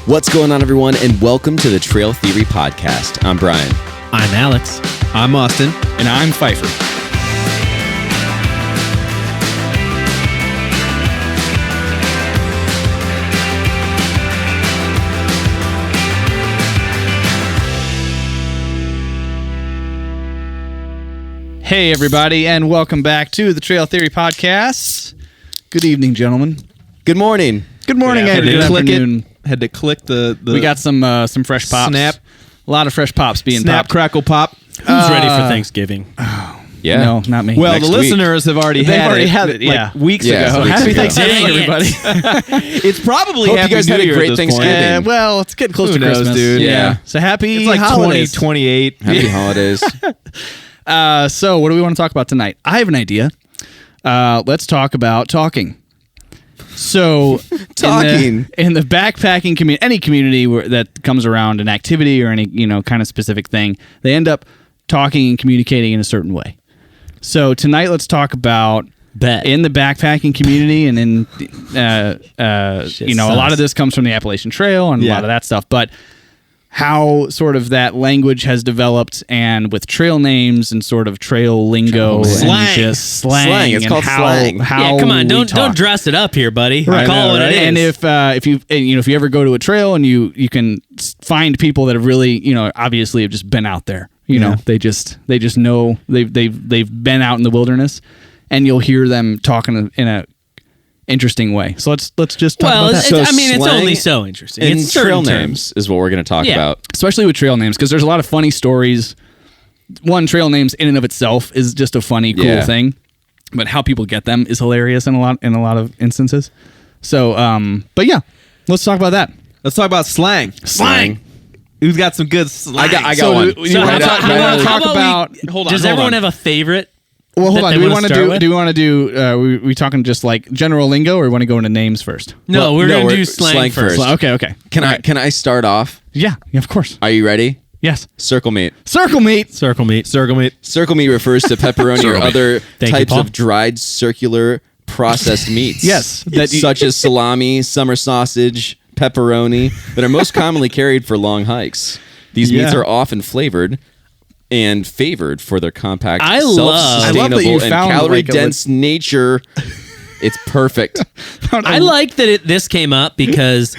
What's going on, everyone, and welcome to the Trail Theory Podcast. I'm Brian. I'm Alex. I'm Austin. And I'm Pfeiffer. Hey, everybody, and welcome back to the Trail Theory Podcast. Good evening, gentlemen. Good morning. Good morning, and good afternoon. Had to click the We got some fresh pops. Snap. A lot of fresh pops being snap, popped. crackle, pop. Who's ready for Thanksgiving? Yeah. No, not me. Well, Next the week. listeners have already They've had already it. had it, yeah. Like weeks Yeah, ago. weeks Happy ago. Thanksgiving, Dang it. everybody. It's probably Hope you Happy guys New had a Year great at this point. Thanksgiving. Well, it's getting close Who to knows, Christmas. dude? Yeah. So happy It's like holidays. 2028. Happy holidays. So what do we want to talk about tonight? I have an idea. Let's talk about talking. So Talking. in the backpacking community, any community that comes around an activity or any kind of specific thing, they end up talking and communicating in a certain way. So tonight, let's talk about in the backpacking community, and in a lot of this comes from the Appalachian Trail and a lot of that stuff, but how sort of that language has developed, and with trail names and sort of trail lingo and Slang. just slang. It's and called slang. How Come on, we don't talk. dress it up here, buddy. Right, Call it what right. it is. And if you ever go to a trail and you can find people that have really obviously have just been out there. They just know they've been out in the wilderness, and you'll hear them talking in a interesting way. So let's just talk about that. So it's slang only so interesting. And It's trail certain names is what we're going to talk about. Especially with trail names, because there's a lot of funny stories. One, trail names in and of itself is just a funny, cool thing, but how people get them is hilarious in a lot of instances. So, but yeah, let's talk about that. Let's talk about slang. Slang. Who's got some good slang? I got one. You want to talk about? Does everyone have a favorite? Well, hold that on. they Do we wanna want to start do? with? Do we want to do? We talking just like general lingo, or we want to go into names first? No, we're going to we're do slang first. first. Okay. Can I start off? Yeah, of course. Are you ready? Yes. Circle meat. Circle meat. Circle meat. Circle meat. Circle meat refers to pepperoni or other Thank you, types Paul. of dried circular processed meats. Yes. Such as salami, summer sausage, pepperoni, that are most commonly carried for long hikes. These meats are often flavored and favored for their compact, I love self-sustainable, that you and found, calorie-dense nature. It's perfect. I like that this came up because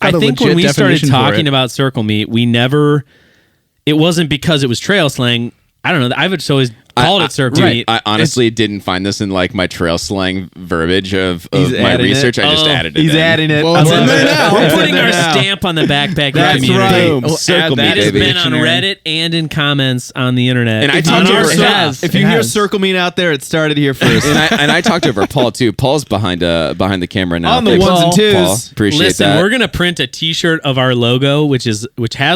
I a think when legit we started definition for talking it. about circle meat, it wasn't because it was trail slang. I don't know. I've just always called it circle meat. I honestly didn't find this in like my trail slang verbiage of my adding research. it. I just added it. He's in. adding it. Well, I it's love in there it. now. We're It's putting in our there now. stamp on the backpack That's community. right. Boom. We'll Circle add meat, It has baby. been on Reddit and in comments on the internet. And I It's talked on to our her- stuff. If you hear circle meat out there, it started here first. and I talked over Paul too. Paul's behind the camera now. On the Thanks, ones and twos. Paul. Appreciate Listen, that. we're gonna print a T-shirt of our logo, which has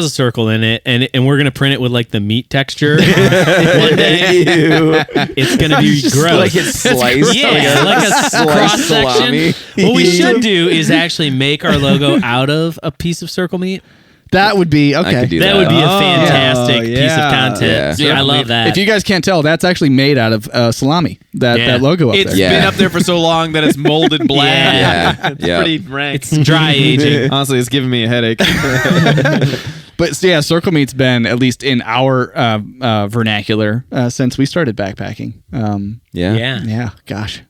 a circle in it, and we're gonna print it with like the meat texture. One day, it's gonna be gross. like it's sliced. Yeah, like a sliced cross salami. section. What we should do is actually make our logo out of a piece of circle meat. That would be okay. I could do That would be a Oh, fantastic piece of yeah. content. Yeah. I love that. If you guys can't tell, that's actually made out of salami. That logo up It's there. Yeah. been up there for so long that it's molded black. Yeah. It's Yeah. pretty rank. It's dry aging. Honestly, it's giving me a headache. But yeah, circle meat's been at least in our vernacular since we started backpacking. Yeah. Yeah, gosh,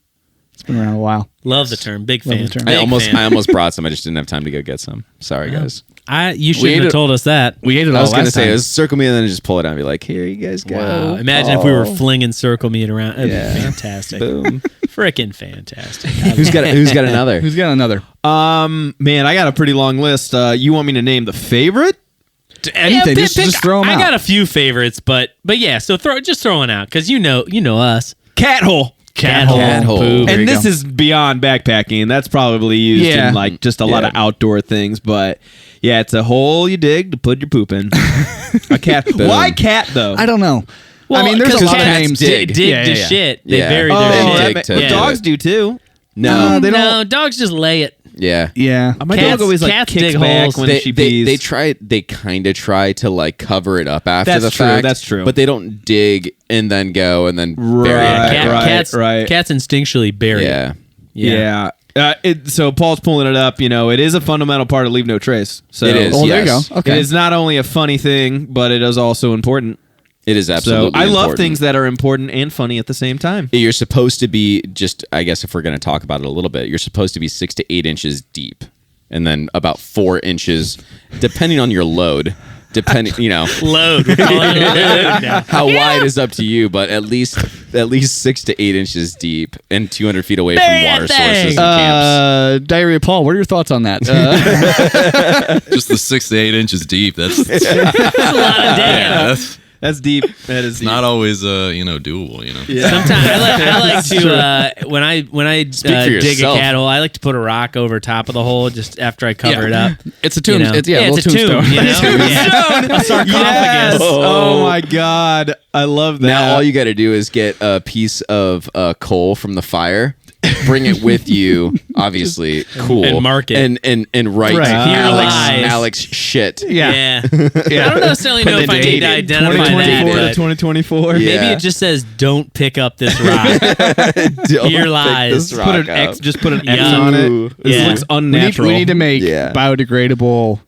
it's been around a while. Love the term. Big fan. the term. Big I fan. almost brought some. I just didn't have time to go get some. Sorry, guys. You shouldn't have told us that. We ate it all I was last gonna say time. it was circle me and then just pull it out and be like, here you guys go. Wow. Imagine if we were flinging circle meat around. That'd Yeah. be fantastic. Boom. Frickin' fantastic. Who's got another? Who's got another? Man, I got a pretty long list. You want me to name the favorite? Anything? Just throw them out. I got a few favorites, but yeah. So throw one out because you know us. Cathole. Cathole. There you And this go. is beyond backpacking. That's probably used Yeah. in like just a lot of outdoor things. But yeah, it's a hole you dig to put your poop in. A cat. Boom. Why cat though? I don't know. Well, I mean, there's a 'cause lot of cats names. dig Yeah, to yeah. shit. They Yeah. bury Oh, their they shit. dig to Yeah. dogs do too. No. they don't. No, dogs just lay it. Yeah. Yeah. My Cats- dog always like cats kicks dig back holes. when she pees. They kind of try to like cover it up after That's the true, fact. that's true. But they don't dig and then go and then bury Right, it. right. Cats instinctually bury it. Yeah. Yeah. So Paul's pulling it up. It is a fundamental part of Leave No Trace. So It is. Oh, there you yes. go. Okay. It is not only a funny thing, but it is also important. It is So absolutely. I love important. things that are important and funny at the same time. You're supposed to be I guess if we're going to talk about it a little bit, you're supposed to be 6 to 8 inches deep, and then about 4 inches, depending on your load. Load. We're calling it load now. How wide is up to you, but at least 6 to 8 inches deep and 200 feet away from water sources and camps. Diarrhea Paul, what are your thoughts on that? Just the 6 to 8 inches deep. That's That's a lot of damn. That's deep. That is not always doable. Sometimes I like to when I Speak for dig a yourself. cat hole, I like to put a rock over top of the hole just after I cover it up. It's a tomb. You know? It's a it's a little tomb. tombstone. A sarcophagus. Yes. Oh my God. I love that. Now all you got to do is get a piece of coal from the fire, bring it with you, obviously, cool, And mark it. and write Right. Here lies. Alex shit. Yeah. I don't necessarily know if I need to identify that. 2024 to But 2024. Yeah. maybe it just says, "Don't pick up this rock." Don't Here pick lies. this Put rock an up. X. Just put an X Yeah. on it. Ooh. This Yeah. looks We unnatural. need to make Yeah. biodegradable,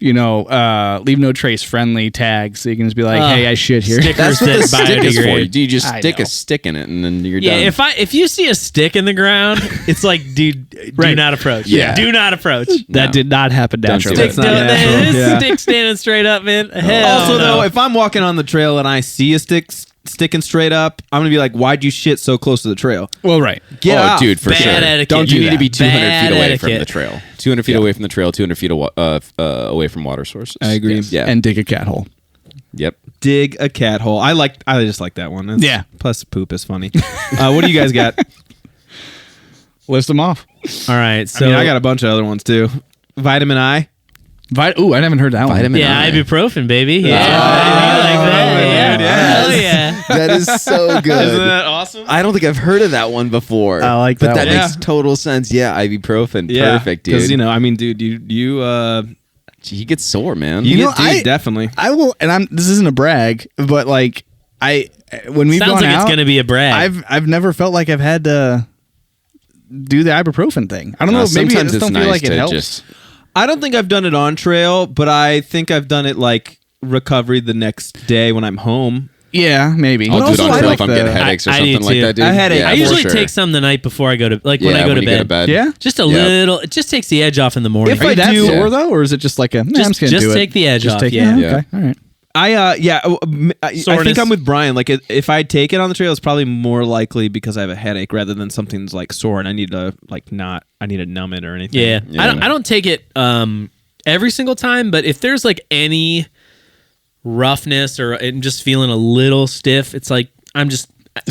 Leave No Trace friendly tags, so you can just be like, "Hey, I shit here." That's Stickers what the that stick is for. biodegrade. Do you just I stick know. a stick in it and then you're Yeah, done? if you see a stick in the ground, it's like, dude, do Right. not approach. Yeah. Do not approach. That No. did not happen Don't do naturally. it. It's not natural. This Yeah. stick standing straight up, man. Hell Also, no. though, if I'm walking on the trail and I see a stick sticking straight up, I'm gonna be like, "Why'd you shit so close to the trail? Well, right. Get out, dude, for Bad sure. etiquette. Don't You you need to be that. 200 Bad feet away from the etiquette. trail. 200 feet away from the trail. 200 feet away from water sources. I agree. Yeah. And dig a cat hole. Yep. Dig a cat hole. I just like that one. Yeah. Plus, poop is funny. What do you guys got? List them off. All right, so I got a bunch of other ones too. Vitamin I. Ooh, I haven't heard that one. Vitamin yeah, I. ibuprofen, baby. Yeah, Oh, you like that? dude, Yeah, hell yes. yeah. That is so good. awesome? I don't think I've heard of that one before. I like but that that one. makes total sense. Yeah, ibuprofen. Yeah, Perfect, dude. Because dude, you He gets sore, man. you know, get deep, definitely. I will, and this isn't a brag, but like when we've Sounds gone like out, it's gonna be a brag. I've never felt like I've had to do the ibuprofen thing. I don't know. Maybe I sometimes just it's don't feel nice like it to helps. just. I don't think I've done it on trail, but I think I've done it like recovery the next day when I'm home. Yeah, maybe. I'll But do it also, on I trail like if I'm getting headaches or I something do like too. that, dude. A headache. Yeah, I for usually sure. take some the night before I go to when Yeah, I go when to you bed. go to bed. Yeah. Just a Yeah. little. It just takes the edge off in the morning. If Are you I that do- sore though, or is it just like I'm just gonna do it? take the edge Just off, take- yeah. Yeah. Okay. All right. I think Soreness. I'm with Brian. Like, if I take it on the trail, it's probably more likely because I have a headache rather than something's like sore and I need to I need to numb it or anything. Yeah. Yeah. I don't take it every single time, but if there's like any roughness or I'm just feeling a little stiff, it's like I'm just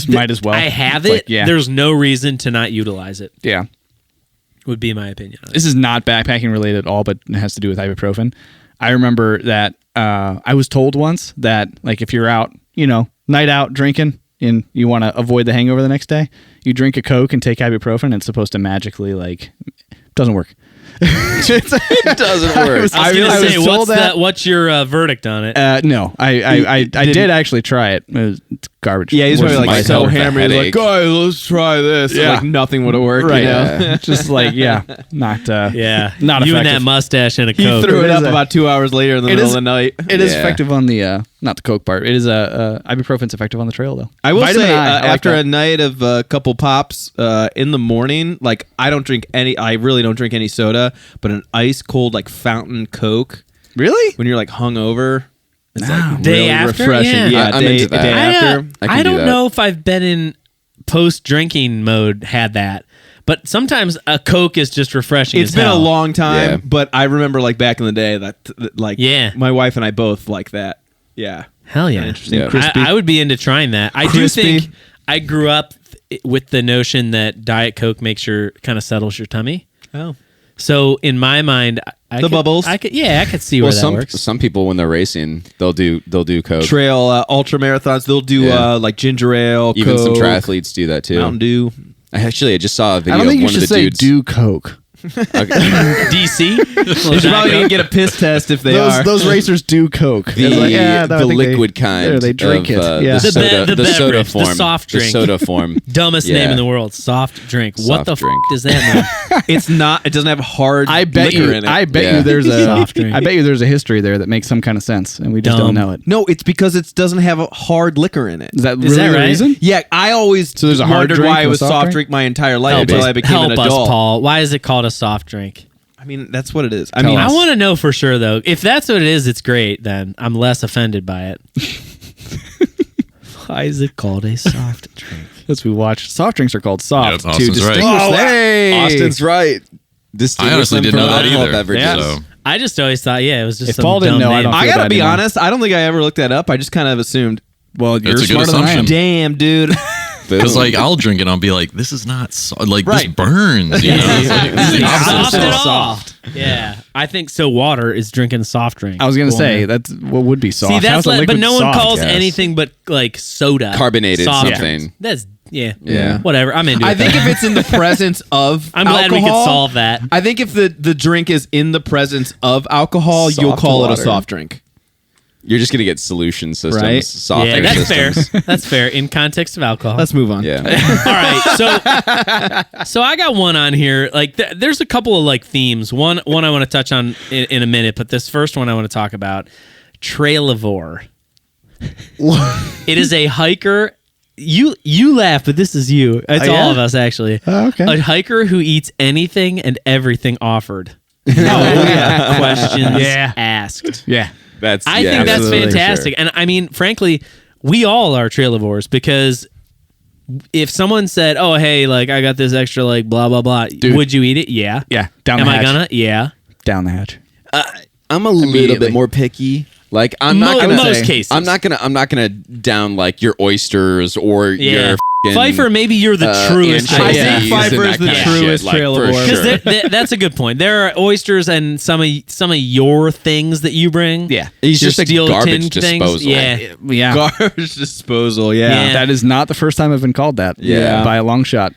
might as well. I have It's it. like, yeah. There's no reason to not utilize it. Yeah. Would be my opinion on it. This is not backpacking related at all, but it has to do with ibuprofen. I remember that I was told once that like if you're out, night out drinking and you want to avoid the hangover the next day, you drink a Coke and take ibuprofen and it's supposed to magically doesn't work. It doesn't work. I was gonna say, told what's your verdict on it? No, I did actually try it. It was garbage. Yeah, he's Worse probably than like my so headache. hammered. He's like, guys, let's try this. Yeah. Like nothing would have worked. right. You know? Just like not Yeah, not you and that effective. mustache and a He Coke. threw it It is up a- about 2 hours later in the It middle is- of the night. It is Yeah. effective on the not the Coke part. It is ibuprofen's effective on the trail though. I will Vitamin say, I like after that. a night of a couple pops in the morning, like I really don't drink any soda, but an ice cold like fountain Coke Really? when you're like hungover, it's like Day really after? refreshing. Yeah. I'm day, into that. day after. I can I do don't that. know if I've been in post drinking mode had that, but sometimes a Coke is just refreshing. It's as been hell. a long time, Yeah. but I remember like back in the day that like Yeah. my wife and I both like that. Yeah. Hell yeah. Interesting. Yeah. Crispy. I would be into trying that. I Crispy. do think I grew up with the notion that Diet Coke makes kind of settles your tummy. Oh. So in my mind, I The could, bubbles. I could see Well, where that works. some people when they're racing, they'll do Coke. Trail ultra marathons, they'll do Yeah. like ginger ale, Even some Coke, triathletes do that too. Mountain Dew. I just saw a video I don't think of you one of should the say dudes. do Coke. DC. You should probably need to get a piss test if they are. Those racers do coke. The, I think liquid kind. They drink of, it. Yeah. The soda, the soda beverage, the form. soft drink. The soda form. Dumbest Yeah. name in the world. Soft drink. What Soft the drink. does that mean? It's not. It doesn't have hard I bet liquor you. in it. I bet Yeah. you there's a. Soft drink. I bet you there's a history there that makes some kind of sense, and we just Dumb. don't know it. No, it's because it doesn't have a hard liquor in it. Is that Is really that the right? reason? Yeah, I always So there's a hard wondered drink why it and a was soft soft drink? drink my entire life Help until us, I became an help us, adult. Paul. Why is it called a soft drink? I mean, that's what it is. I Tell mean, us. I want to know for sure, though. If that's what it is, it's great. Then I'm less offended by it. Why is it called a soft drink? As we watch, soft drinks are called soft Yeah, to Austin's right. distinguish. Oh, Austin's right. I honestly didn't know that either. Beverages. So I just always thought, yeah, it was just If some Paul didn't dumb know, I name. don't I feel gotta bad be anymore. honest. I don't think I ever looked that up. I just kind of assumed. Well, you're It's a good smarter than I am. assumption. Damn, dude. because like I'll drink it and I'll be like, this is not like this Right. burns. You know, It's like, this is the It's opposite soft of at soft. all. Yeah, I think so. Water is drinking a soft drink. I was gonna Water. say that's what would be soft. See, that's How's a but liquid no one soft? calls Yes. anything but like soda Carbonated soft something. drinks. That's Yeah. whatever. I'm into it. I think though. if it's in the presence of I'm glad we could alcohol, solve that. I think if the drink is in the presence of alcohol, you'll Soft call it a water. soft drink. You're just gonna get solution systems, Right? soft Yeah, drink that's systems. fair. That's fair in context of alcohol. Let's move on. Yeah. All right, so I got one on here. Like, there's a couple of like themes. One I want to touch on in a minute, but this first one I want to talk about: trailivore. It is a hiker. You laugh, but this is you. It's Oh, yeah? all of us actually. Oh, okay. A hiker who eats anything and everything offered. Yeah. Questions Yeah. asked. Yeah. That's. I yeah, think that's absolutely, for fantastic. sure. And I mean, frankly, we all are trailivores because if someone said, "Oh, hey, like I got this extra, like blah blah blah," would you eat it? Yeah. Yeah. Down Am the I hatch. gonna? Yeah. Down the hatch. I'm a little Immediately. bit more picky. Like I'm not Mo- gonna most say, cases. I'm not gonna down like your oysters or Yeah. your f***ing, Pfeiffer, maybe you're the truest. anchovies I think and Pfeiffer that is the kind of truest shit, like, for trailer sure. Because that's a good point. There are oysters and some of your things that you bring. Yeah. He's Your just a steel garbage tin things. disposal. Yeah. Yeah. Garbage disposal. Yeah. Yeah. That is not the first time I've been called that. Yeah. By a long shot.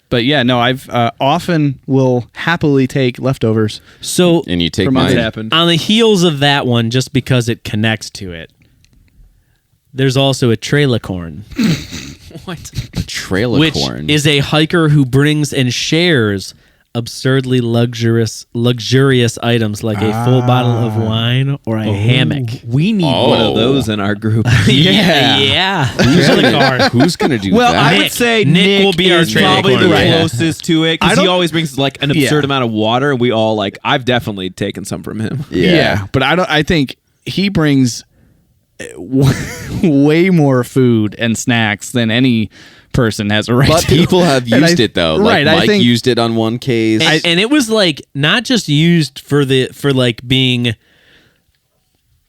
But yeah, no, I've often will happily take leftovers. So And you take From It's mine. happened. on the heels of that one, just because it connects to it, there's also a trailer-corn. What? Trailer Which corn. is a hiker who brings and shares absurdly luxurious items like a full bottle of wine or a hammock. We need one of those in our group. Yeah. Who's on the car? Who's gonna do Well, that? I would Nick. say Nick will be our is trailer probably the corner. Right. closest to it I because he don't- always brings like an absurd amount of water, and we all like. I've definitely taken some from him. yeah. But I think he brings way more food and snacks than any person has a right But to. people have And used it though. Like right, I Mike think- used it on one case. And it was like not just used for like being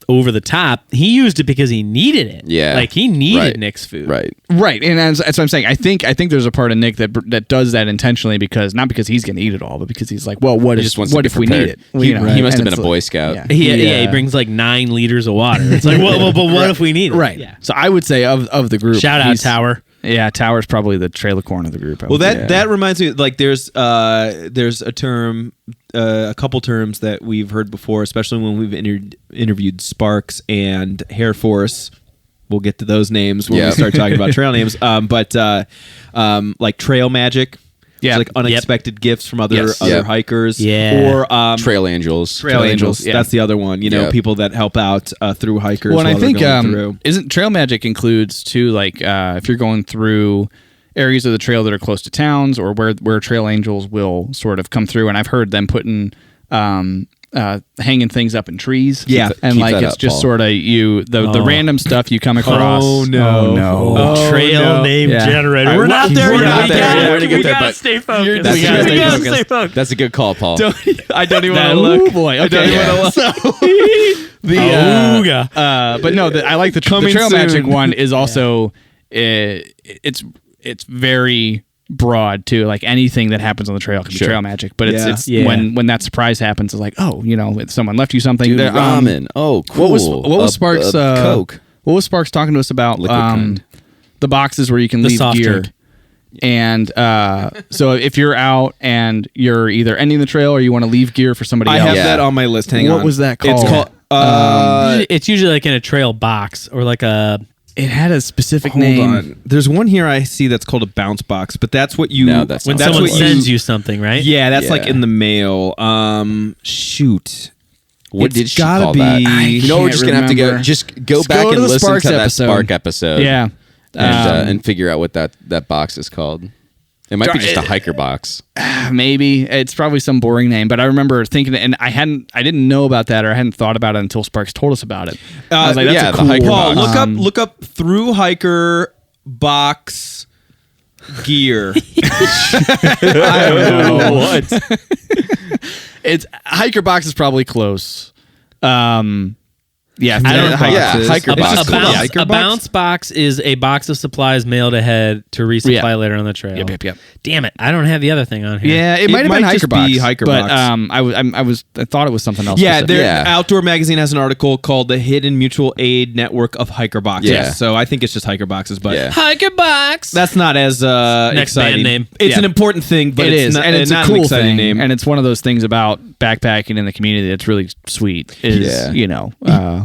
over the top. He used it because he needed it. Yeah. Like he needed Right. Nick's food. Right. Right, and that's what I'm saying. I think there's a part of Nick that does that intentionally because not because he's going to eat it all, but because he's like, well, what He if just wants to what be if we need it? prepared. You know, He must and have been it's a Boy Scout. Yeah. He brings like 9 liters of water. It's like, well, but what if we need it? Right. Yeah. So I would say of the group, Shout out he's- Tower. Yeah, Tower's probably the trailer corn of the group. I Well, would say. that reminds me. Like, there's a term, a couple terms that we've heard before, especially when we've interviewed Sparks and Hair Force. We'll get to those names when Yeah. we start talking about trail names. But like trail magic. Yeah. It's like unexpected gifts from other Yes. Yeah. hikers. Yeah. Or Trail Angels. Trail Angels. yeah. That's the other one. You know, Yeah. people that help out through hikers. Well, and I while they're think going through. isn't trail magic includes too, like if you're going through areas of the trail that are close to towns or where trail angels will sort of come through, and I've heard them putting hanging things up in trees. Yeah. and Keep like that it's up, just Paul. sort of the random stuff you come across. Oh, no. Oh, Trail no. name Yeah. generator. All right, We're not there we're yet. not We there gotta- yet. We're gonna get we there, gotta but stay focused. That's We good. gotta We gotta stay focused. That's a good call, Paul. I don't even That- want to look. Oh boy. I don't Okay. even want to look. But no, I like the Coming trail soon. magic one is also it's very broad too. Like anything that happens on the trail can be Sure. trail magic. But Yeah. it's Yeah. when that surprise happens, it's like, oh, you know, someone left you something. Dude, There, ramen. Oh, cool. What was Sparks? Coke. What was Sparks talking to us about? Liquid kind. The boxes where you can The leave soft gear. drink. And so if you're out and you're either ending the trail or you want to leave gear for somebody I else. have that on my list. Hang on. What was that called? It's called. It's usually like in a trail box or like a. It had a specific Hold name. on. There's one here I see that's called a bounce box, but that's what you. No, that's When not someone what it was. sends you something, right? Yeah, that's like Yeah. in the mail. Shoot. What It's did she gotta call be- that? I You know, we're just can't gonna have to go. remember. Just go Let's back go to and the listen Sparks to that episode. Spark episode. Yeah. and figure out what that box is called. It might be just a hiker box. Maybe it's probably some boring name, but I remember thinking, and I didn't know about that, or I hadn't thought about it until Sparks told us about it. I was like, that's yeah, a the cool. hiker Paul, box. look up through hiker box gear. I don't know what. It's hiker box is probably close. Yeah, I don't know. Hiker A, box. a, bounce, Hiker a box? bounce box is a box of supplies mailed ahead to resupply later on the trail. Yep. Damn it! I don't have the other thing on here. Yeah, it might have been might hiker just box. be hiker but, box. I thought it was something else. Yeah, specific. Outdoor Magazine has an article called "The Hidden Mutual Aid Network of Hiker Boxes." Yeah. So I think it's just hiker boxes, but Yeah. Hiker box. that's not as Next exciting. band name. It's Yeah. an important thing, but it it's is, not, and it's not a cool an exciting thing, name. and it's one of those things about backpacking in the community that's really sweet. Is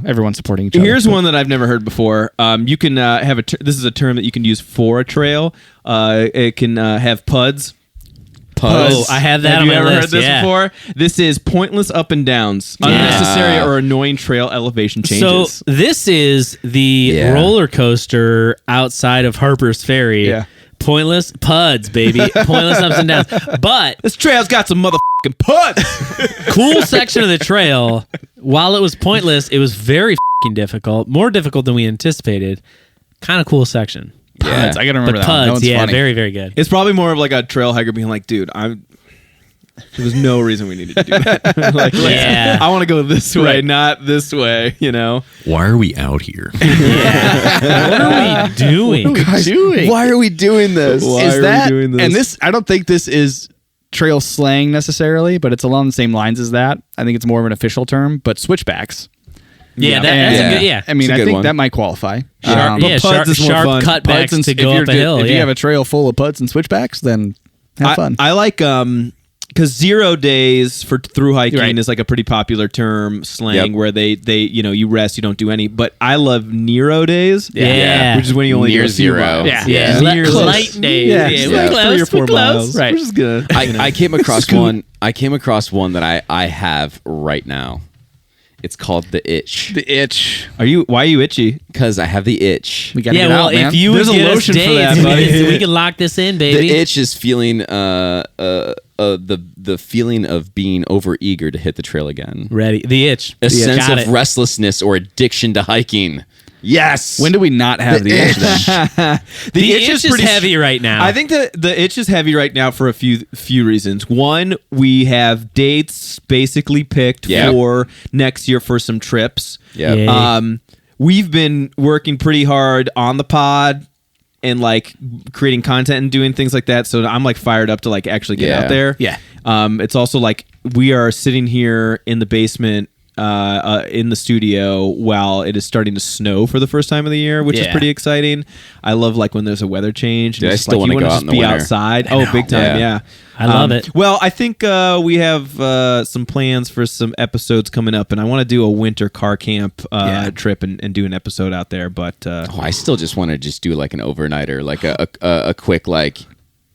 everyone supporting each other. Here's one that I've never heard before. You can have this is a term that you can use for a trail. It can have PUDs. Oh, I have that Have on you my ever list. heard this yeah. before? This is pointless up and downs, unnecessary or annoying trail elevation changes. So this is the Yeah. roller coaster outside of Harper's Ferry. Yeah. Pointless PUDs, baby. Pointless ups and downs. But this trail's got some motherfucking PUDs. cool section of the trail. While it was pointless, it was very f***ing difficult. More difficult than we anticipated. Kind of cool section. Puds. I gotta remember But that. one. That PUDs, one's yeah, funny. very, very good. It's probably more of like a trail hiker being like, dude, there was no reason we needed to do that. Like, Yeah. I want to go this way, Right. not this way, you know? Why are we out here? What are we doing? Why are we doing this? Why Is are we that doing this? and this? I don't think this is trail slang necessarily, but it's along the same lines as that. I think it's more of an official term, but switchbacks. Yeah, that's Yeah. a good, yeah. I mean, It's a I good think one. that might qualify. Sharp, yeah, But sharp, PUDs is more sharp fun. cutbacks to go up a hill. If yeah. you have a trail full of puds and switchbacks, then have fun. I like because 0 days for through hiking Right. is like a pretty popular term slang Yep. where they you rest, you don't do any. But I love Nero days. Yeah. Which is when you only Near do a few 0. miles. Yeah. yeah, Near light days. Yeah, Yeah, just we're like close, 3 or 4 we're close. miles. Right. Which is good. I came across one. I came across one that I have right now. It's called the itch the itch. Why are you itchy? because I have the itch. We gotta Yeah, get well, out, man. if you would There's a get us lotion for dates, that, buddy. we can lock this in, baby. The itch is feeling the feeling of being overeager to hit the trail again. Ready. The itch. A sense Got of it. restlessness or addiction to hiking. Yes. when do we not have the itch then? The itch is pretty heavy right now. I think that the itch is heavy right now for a few reasons. One, we have dates basically picked Yeah. for next year for some trips. Yep. Yeah. We've been working pretty hard on the pod and like creating content and doing things like that. So I'm like fired up to like actually get Yeah. out there. Yeah. It's also like we are sitting here in the basement in the studio while it is starting to snow for the first time of the year, which is Yeah. pretty exciting. I love like when there's a weather change. And Dude, I it's still like, wanna you go wanna out just in the be winter. outside. Oh, big time, yeah. I love it. Well, I think we have some plans for some episodes coming up, and I want to do a winter car camp trip and do an episode out there. But I still just want to just do like an overnighter, like a quick like.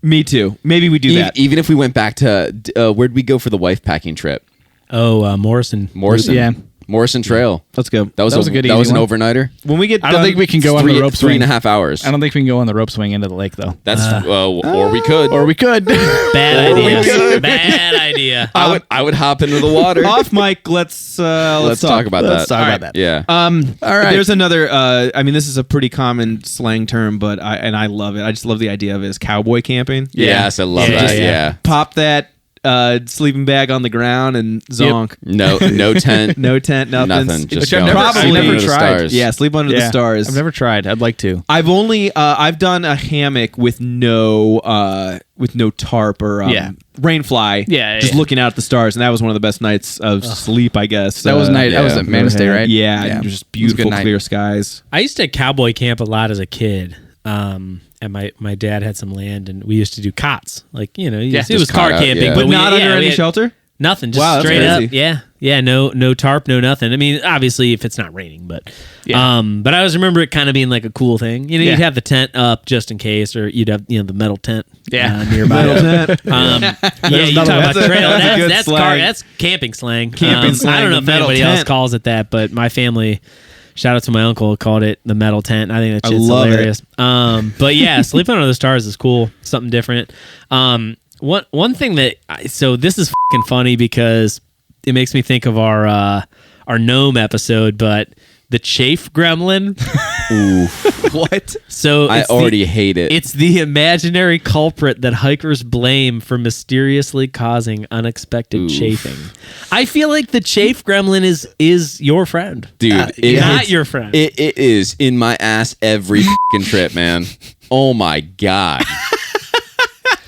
me too. Maybe we do that. Even if we went back to where'd we go for the wife packing trip? Morrison. Morrison. Yeah. Morrison Trail. Let's go. That was a good that easy was an one. overnighter. When we get I don't done- think we can go on Three the rope swing. 3.5 hours. I don't think we can go on the rope swing into the lake though. That's or we could. Or we could. Bad Or we idea. could. Bad idea. I would hop into the water. off mic. Let's talk about Let's that. talk All about right. that. Yeah. All right. There's another. I mean, this is a pretty common slang term, but I love it. I just love the idea of it as cowboy camping. Yes, I love Yeah, that. yeah. Yeah. Pop that sleeping bag on the ground and zonk. No tent. No tent, nothing. Nothing. Just Which I've going. never- Sleeping I've never under the tried. stars. Yeah, sleep under the stars. I've never tried. I'd like to. I've only I've done a hammock with no tarp or rain fly. Yeah, just yeah. looking out at the stars, and that was one of the best nights of sleep, I guess. That was night. That was yeah. at Manus Day, right? Yeah, and just It was a good beautiful night. clear skies. I used to cowboy camp a lot as a kid. my dad had some land, and we used to do cots. Like, it was Just car cot out, camping, yeah. But we- not under we any had shelter? Nothing, just Wow, that's straight up. crazy. Yeah, no tarp, no nothing. I mean, obviously if it's not raining, but but I always remember it kind of being like a cool thing. You'd have the tent up just in case, or you'd have the metal tent nearby. Metal tent. You talk about that's a- trail. that's a good That's slang. that's camping slang. Camping I slang, don't know the if metal anybody else tent. calls it that, but my family. Shout out to my uncle, called it the metal tent. I think that shit's love it. hilarious. But yeah, sleeping under the stars is cool. Something different. One thing so this is fucking funny because it makes me think of our gnome episode, but the chafe gremlin. What? So I already hate it. It's the imaginary culprit that hikers blame for mysteriously causing unexpected chafing. I feel like the chafe gremlin is your friend, Dude, not it's- your friend. It is in my ass every fucking trip, man. Oh my god.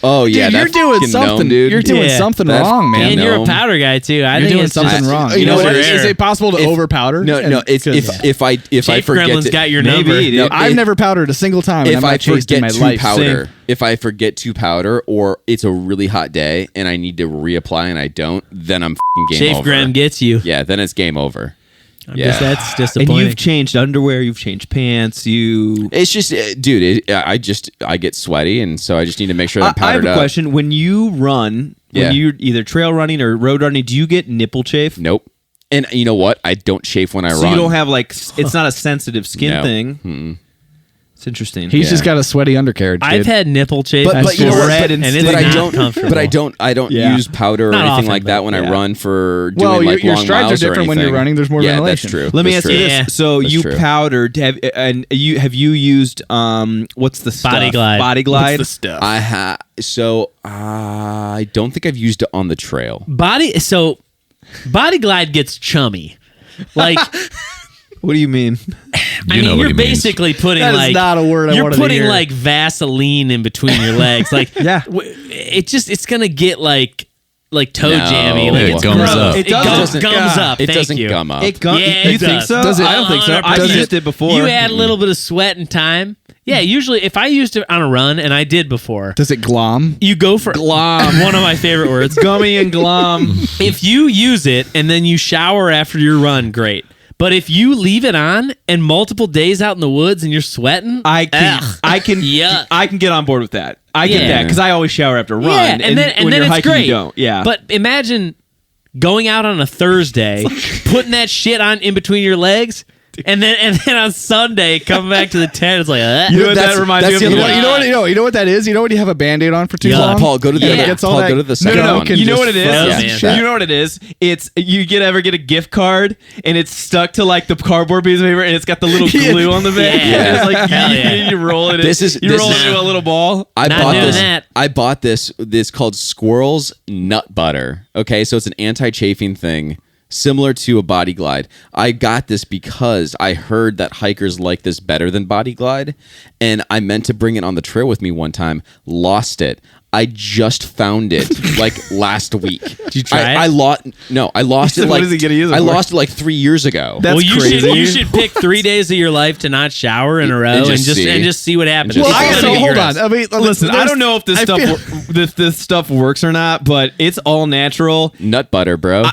Oh yeah, Dude, you're that doing fucking something. gnome, dude. You're doing Yeah. something That wrong, man. and no. you're a powder guy too. I You're think doing it's something just, wrong. you know what? Is it possible to over powder? No. If I Chafe forget gremlin's to, got your Maybe, number. dude. No, I've never powdered a single time. And if I'm I not chased in my forget to life. powder, if I forget to powder, or it's a really hot day and I need to reapply and I don't, then I'm fucking game Chafe over. grem gets you. Yeah, then it's game over. I guess that's And disappointing. you've changed underwear, you've changed pants, you... It's just, dude. I get swety, and so I just need to make sure that I'm I have powdered a up. question. When you run, Yeah. when you're either trail running or road running, do you get nipple chafe? Nope. And you know what? I don't chafe when I So run. you don't have it's not a sensitive skin No. thing. It's interesting. He's Yeah. just got a sweaty undercarriage. I've kid. had nipple chafe. But you know what? red and and it's but I not don't. comfortable. But I don't Yeah. use powder or Not anything often, like that but when yeah. I run for doing Well, like your long strides are miles or different when you're anything. running. There's more yeah, ventilation. that's true. Let me That's ask you true. Yeah. this: so That's you true. powdered, have you used what's the stuff? Body Glide. Body Glide. stuff? I don't think I've used it on the trail. Body glide gets chummy. Like, What do you mean? I mean, you're basically putting That is like not a word I you're wanted to putting hear. like Vaseline in between your legs. Like, Yeah. it's gonna get like toe No. jammy. Like, It it's gums gross. up. It doesn't- gums up. It Thank doesn't you. gum up. Yeah, Yeah, you it think does. so? Does it? I don't think so. 100%. I've used it before. You add a little bit of sweat and time. Yeah, usually if I used it on a run, and I did before, Does it glom? you go for glom. One of my favorite words. Gummy and glom. If you use it and then you shower after your run, great. But if you leave it on and multiple days out in the woods and you're sweating, I can Yuck. I can get on board with that. I get Yeah. that because I always shower after a run. yeah, and then when you're it's hiking, great. you don't. Yeah, But imagine going out on a Thursday, putting that shit on in between your legs, and then on Sunday coming back to the tent, it's like, you know what that reminds me of? the other You one. know what that is? You know when you have a Band-Aid on for too Yeah. long? Paul, go to the Yeah. other. Gets all Paul, that- go to the No, second no, one. you know what it is? froze, man. You know what it is? It's you ever get a gift card and it's stuck to like the cardboard piece of paper and it's got the little glue on the back. Yeah. It's like Hell yeah. you roll it. This is- you this roll is- it into a little ball. I Not bought doing this. that. I bought this. This called Squirrel's Nut Butter. Okay, so it's an anti-chafing thing, similar to a Body Glide. I got this because I heard that hikers like this better than Body Glide, and I meant to bring it on the trail with me one time. Lost it. I just found it like last week. Did you try it? I lost. No, I lost it. What Like is he gonna use it I for? lost it like 3 years ago. That's well, crazy. you should pick 3 days of your life to not shower in a row and just see what happens. Well, It's I gonna gotta- be hold gross. on. I mean, Listen, I don't know if this I stuff feel- this stuff works or not, but it's all natural. Nut butter, bro.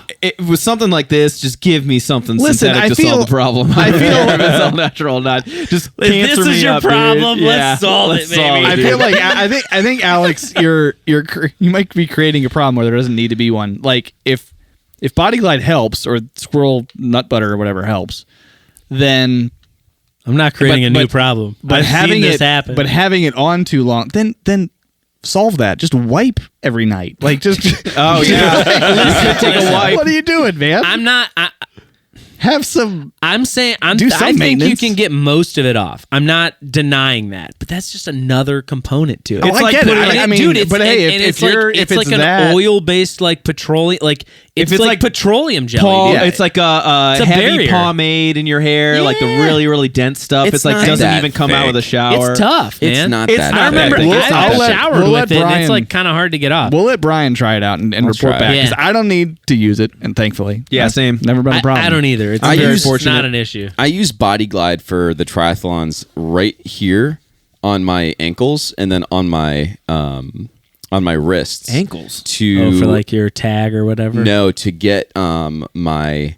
With something like this, just give me something Listen, synthetic I to feel- solve the problem. I feel- if it's all natural or not. Just If cancer this is me your up, dude. problem, let's Yeah, solve let's it, baby. I dude. feel like I think Alex, you might be creating a problem where there doesn't need to be one. Like if Body Glide helps or Squirrel Nut Butter or whatever helps, then I'm not creating But- a new but- problem. but I've having seen this it happen. but having it on too long, then solve that. Just wipe every night. Like just Oh yeah, take a wipe. What are you doing, man? I'm not. Have some. I'm saying Do some I think you maintenance. can get most of it off. I'm not denying that, but that's just another component to it. Oh, I like get it. putting- I mean, dude, it's, but hey, and if it's like, you're it's if like it's an that, oil-based like petroleum, like it's it's like, like petroleum jelly. Paul, dude. it's like a It's a heavy barrier. pomade in your hair, like the Yeah. really, really dense stuff. It's It's like not doesn't that even come out thick. with a shower. It's tough, man. It's not It's that. not I remember that bad. thick. I've I'll showered we'll with let it, and it's Brian- like kind of hard to get off. we'll let Brian try it out and report try it. back because Yeah. I don't need to use it, and thankfully, Yeah, same. Never been a problem. I don't either. It's I very use- fortunate. Not an issue. I use Body Glide for the triathlons right here on my ankles and then on my wrists. Ankles. To for like your tag or whatever. no, to get my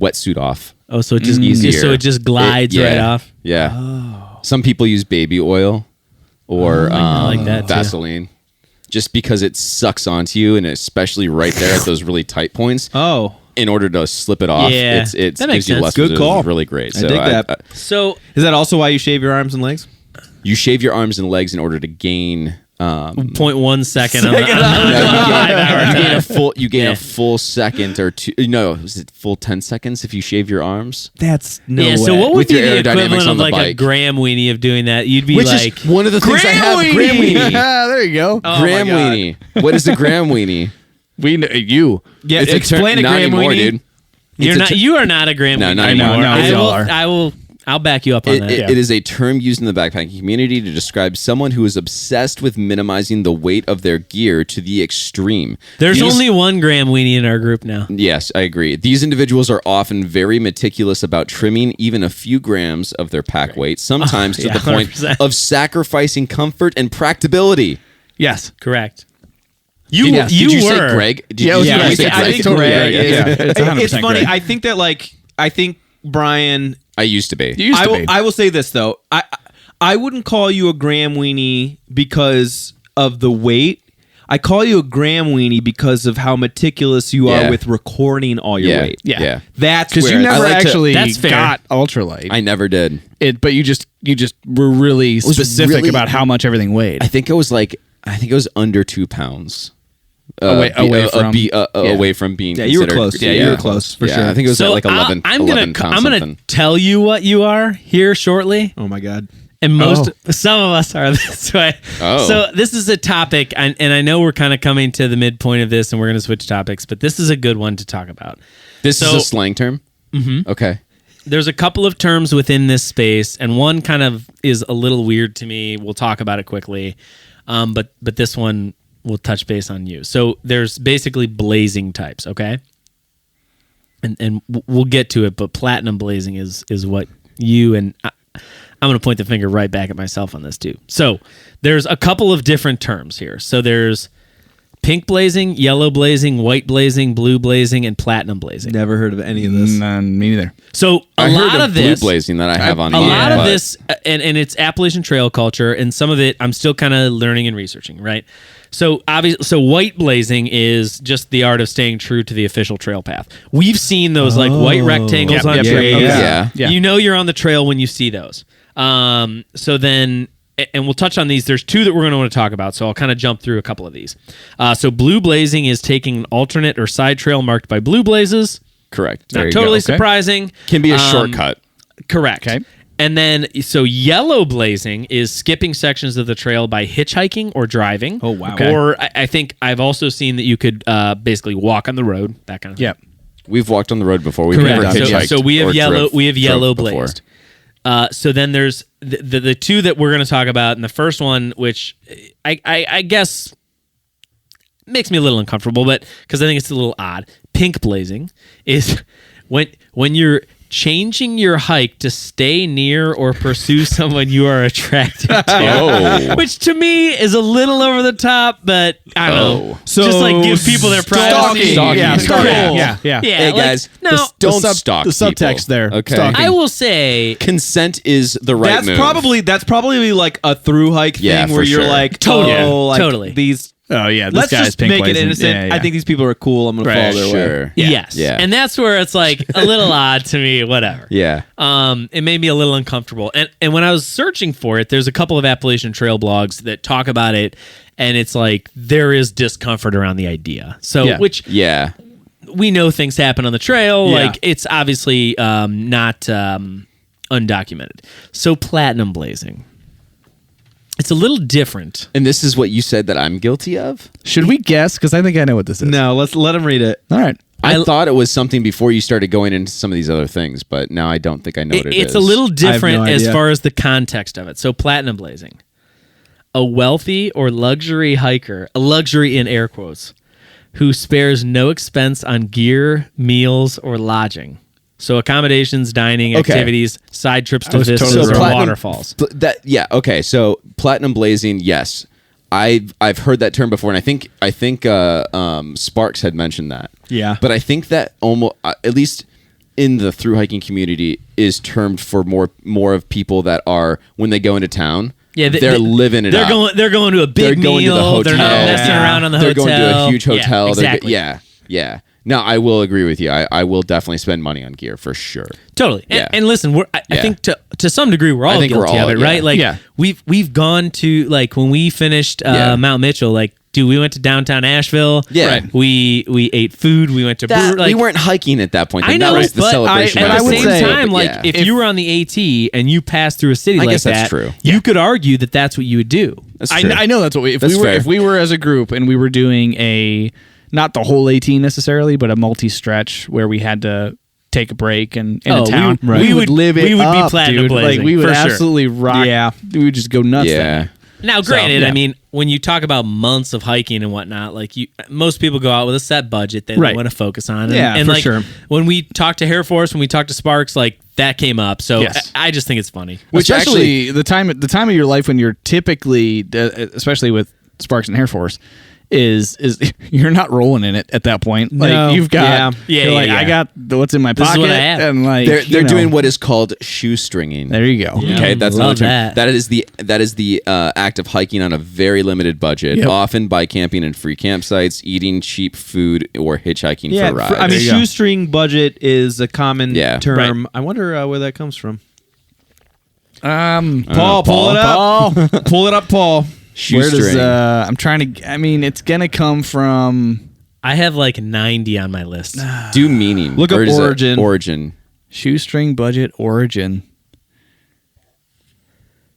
wetsuit off. Oh, so it just Easier. so it just glides right off. Yeah. Oh. Some people use baby oil or I like that too. Vaseline, just because it sucks onto you, and especially right there at those really tight points. Oh, In order to slip it off, Yeah, it that makes gives you sense. less. Good call. It's really great. I dig that. So is that also why you shave your arms and legs? You shave your arms and legs in order to gain. 0.1 second on the You gain Yeah. a full second or two. No, is it full 10 seconds if you shave your arms? That's no yeah, way. so what would With be your the aerodynamics equivalent on of the like a bike. gram weenie of doing that? You'd be Which like, is one of the things I have. Gram weenie. there you go. Gram weenie. What is the gram weenie? We know you. Yeah, It's a explain a not gram anymore, weenie. dude. you are not a gram No, weenie not anymore. anymore. No, we all are. I'll back you up on that. It is a term used in the backpacking community to describe someone who is obsessed with minimizing the weight of their gear to the extreme. There's only one gram weenie in our group now. Yes, I agree. These individuals are often very meticulous about trimming even a few grams of their pack weight, sometimes to yeah, the point 100%. of sacrificing comfort and practicability. Yes. Correct. You Did you were say Greg? Did Yeah, you yeah, did you say I Greg? think totally Greg Greg, is. yeah. It's 100% It's funny. Greg. I think Brian. I used to be. You used to be. I will say this though. I wouldn't call you a gram weenie because of the weight. I call you a gram weenie because of how meticulous you Yeah. are with recording all your Yeah. weight. Yeah. That's Because you where never I like to- actually That's fair. got ultralight. I never did. But you just were really was specific really- about how much everything weighed. I think it was under 2 pounds. Away from being Yeah, you were considered- close. Yeah, you were close, for Yeah, sure. I think it was at like 11, I'm 11 gonna pounds something. I'm gonna tell you what you are here shortly, Oh my god. and some of us are this way. Oh. So this is a topic, and I know we're kind of coming to the midpoint of this, and we're gonna switch topics, but this is a good one to talk about. This is So- a slang term? Mm-hmm. Okay. There's a couple of terms within this space, and one kind of is a little weird to me. We'll talk about it quickly, but this one will touch base on you. So there's basically blazing types, okay? And we'll get to it, but platinum blazing is what you and I'm going to point the finger right back at myself on this too. So there's a couple of different terms here. So there's pink blazing, yellow blazing, white blazing, blue blazing, and platinum blazing. Never heard of any of this. None, me neither. So I a heard lot of blue this, blazing that I have on a mine, lot of but- this, and it's Appalachian Trail culture, and some of it I'm still kind of learning and researching, right? So obviously, white blazing is just the art of staying true to the official trail path. We've seen those like white rectangles on Yep, trails. Yeah. Yeah. You know you're on the trail when you see those. So then, and we'll touch on these. There's two that we're going to want to talk about, so I'll kind of jump through a couple of these. So blue blazing is taking an alternate or side trail marked by blue blazes. Correct. Not There you totally go. surprising. Can be a shortcut. Correct. Okay. And then, so yellow blazing is skipping sections of the trail by hitchhiking or driving. Oh, wow. Okay. Or I think I've also seen that you could basically walk on the road, that kind of thing. Yep. We've walked on the road before. We've Correct. never hitchhiked. So we have or yellow. We have drove yellow before. blazed. So then there's the two that we're going to talk about, and the first one, which I guess makes me a little uncomfortable, but because I think it's a little odd. Pink blazing is when you're changing your hike to stay near or pursue someone you are attracted to. Oh. Which to me is a little over the top, but I don't know. So just like give people their privacy. Stalking. Yeah, stalking. Correct. Yeah. Yeah, Hey, like, guys, no. don't the stalk the subtext people, there. Okay. Stalking. I will say Consent is the right that's move. probably like a through hike thing Yeah, where for you're sure. like, Totally. oh, like Totally. these. Oh yeah, this Let's guy's just pink make it blazing. innocent. Yeah, yeah. I think these people are cool. I'm gonna Right, follow their sure. way. yes. Yeah. And that's where it's like a little odd to me, whatever. Yeah. It made me a little uncomfortable. And when I was searching for it, there's a couple of Appalachian Trail blogs that talk about it, and it's like there is discomfort around the idea. So Yeah. which Yeah. we know things happen on the trail. Yeah. Like it's obviously not undocumented. So platinum blazing. It's a little different. And this is what you said that I'm guilty of? Should we guess? Because I think I know what this is. No, let's let him read it. All right. I thought it was something before you started going into some of these other things, but now I don't think I know what it is. It's a little different no as idea. far as the context of it. So platinum blazing. A wealthy or luxury hiker, a luxury in air quotes, who spares no expense on gear, meals, or lodging. So accommodations, dining, Okay. activities, side trips to was vistas totally or wrong. waterfalls. Okay. So platinum blazing, yes. I've heard that term before, and I think Sparks had mentioned that. Yeah. But I think that almost at least in the thru hiking community is termed for more of people that are when they go into town. Yeah, they're living it they're up. They're going to a big They're going meal. to the hotel. They're not messing around on the They're hotel. going to a huge hotel. Yeah, They're exactly. Yeah. Now, I will agree with you. I will definitely spend money on gear for sure. Totally. Yeah. And listen, I Yeah. think to some degree we're all think we're guilty all- of it, yeah. right? Like Yeah. we've gone to like when we finished Yeah. Mount Mitchell, like dude, we went to downtown Asheville. Yeah. Right. We ate food. We went to That, like, we weren't hiking at that point. I know, that was the but celebration. at of the the same day. time, But like yeah. if you were on the AT and you passed through a city I like guess that's that, true. you could argue that that's what you would do. That's true. I know that's what we. That's fair. If we were as a group and we were doing a not the whole 18 necessarily, but a multi-stretch where we had to take a break and in a town, we would live it we would up, be platinum dude. blazing, Like we would for sure. absolutely rock. Yeah. We would just go nuts. Yeah. there. Now, granted, yeah. I mean, when you talk about months of hiking and whatnot, like most people go out with a set budget that Right. they want to focus on. And, Yeah, and for like, sure. when we talked to Hair Force, when we talked to Sparks, like that came up. So Yes. I just think it's funny. Which Especially the time of your life when you're typically, especially with Sparks and Hair Force, is you're not rolling in it at that point. Like No. you've got, Yeah, you're yeah, like yeah. I got what's in my This is pocket, what I have. and like They're you know, doing what is called shoestringing. There you go. Yeah. Okay, that's Love another term. that. That is the act of hiking on a very limited budget, Yep. often by camping in free campsites, eating cheap food, or hitchhiking Yeah, for rides. I mean, There you go. shoestring budget is a common Yeah. term. I wonder where that comes from. Paul, Paul, pull it up. Pull it up, Paul. Where does shoestring. I'm trying to? I mean, it's gonna come from I have like 90 on my list. Do meaning. Look up Or is it origin. Origin. shoestring budget origin.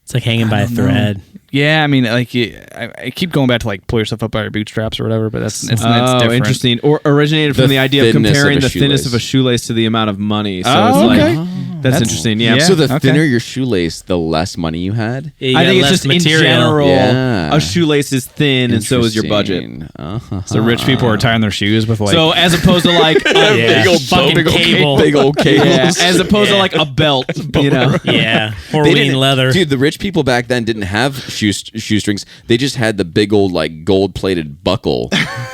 It's like hanging by a thread. Yeah, I mean, like I keep going back to like pull yourself up by your bootstraps or whatever, but that's Oh, different. interesting. Or originated from The the idea of thinness of comparing a the thinness shoelace. of a shoelace to the amount of money. So Oh, it's okay. like that's interesting. Yeah. yeah. So the okay. thinner your shoelace, the less money you had. Yeah, you I got think it's less just material. in general, Yeah. a shoelace is thin, and so is your budget. Interesting. Uh-huh. So rich people are tying their shoes with like. So as opposed to like Yeah. Big old Fucking big old cable. big old cables. yeah, as opposed to Yeah. like a belt, you know. Yeah. They Horween didn't- leather. Dude, the rich people back then didn't have shoestrings. They just had the big old like gold plated buckle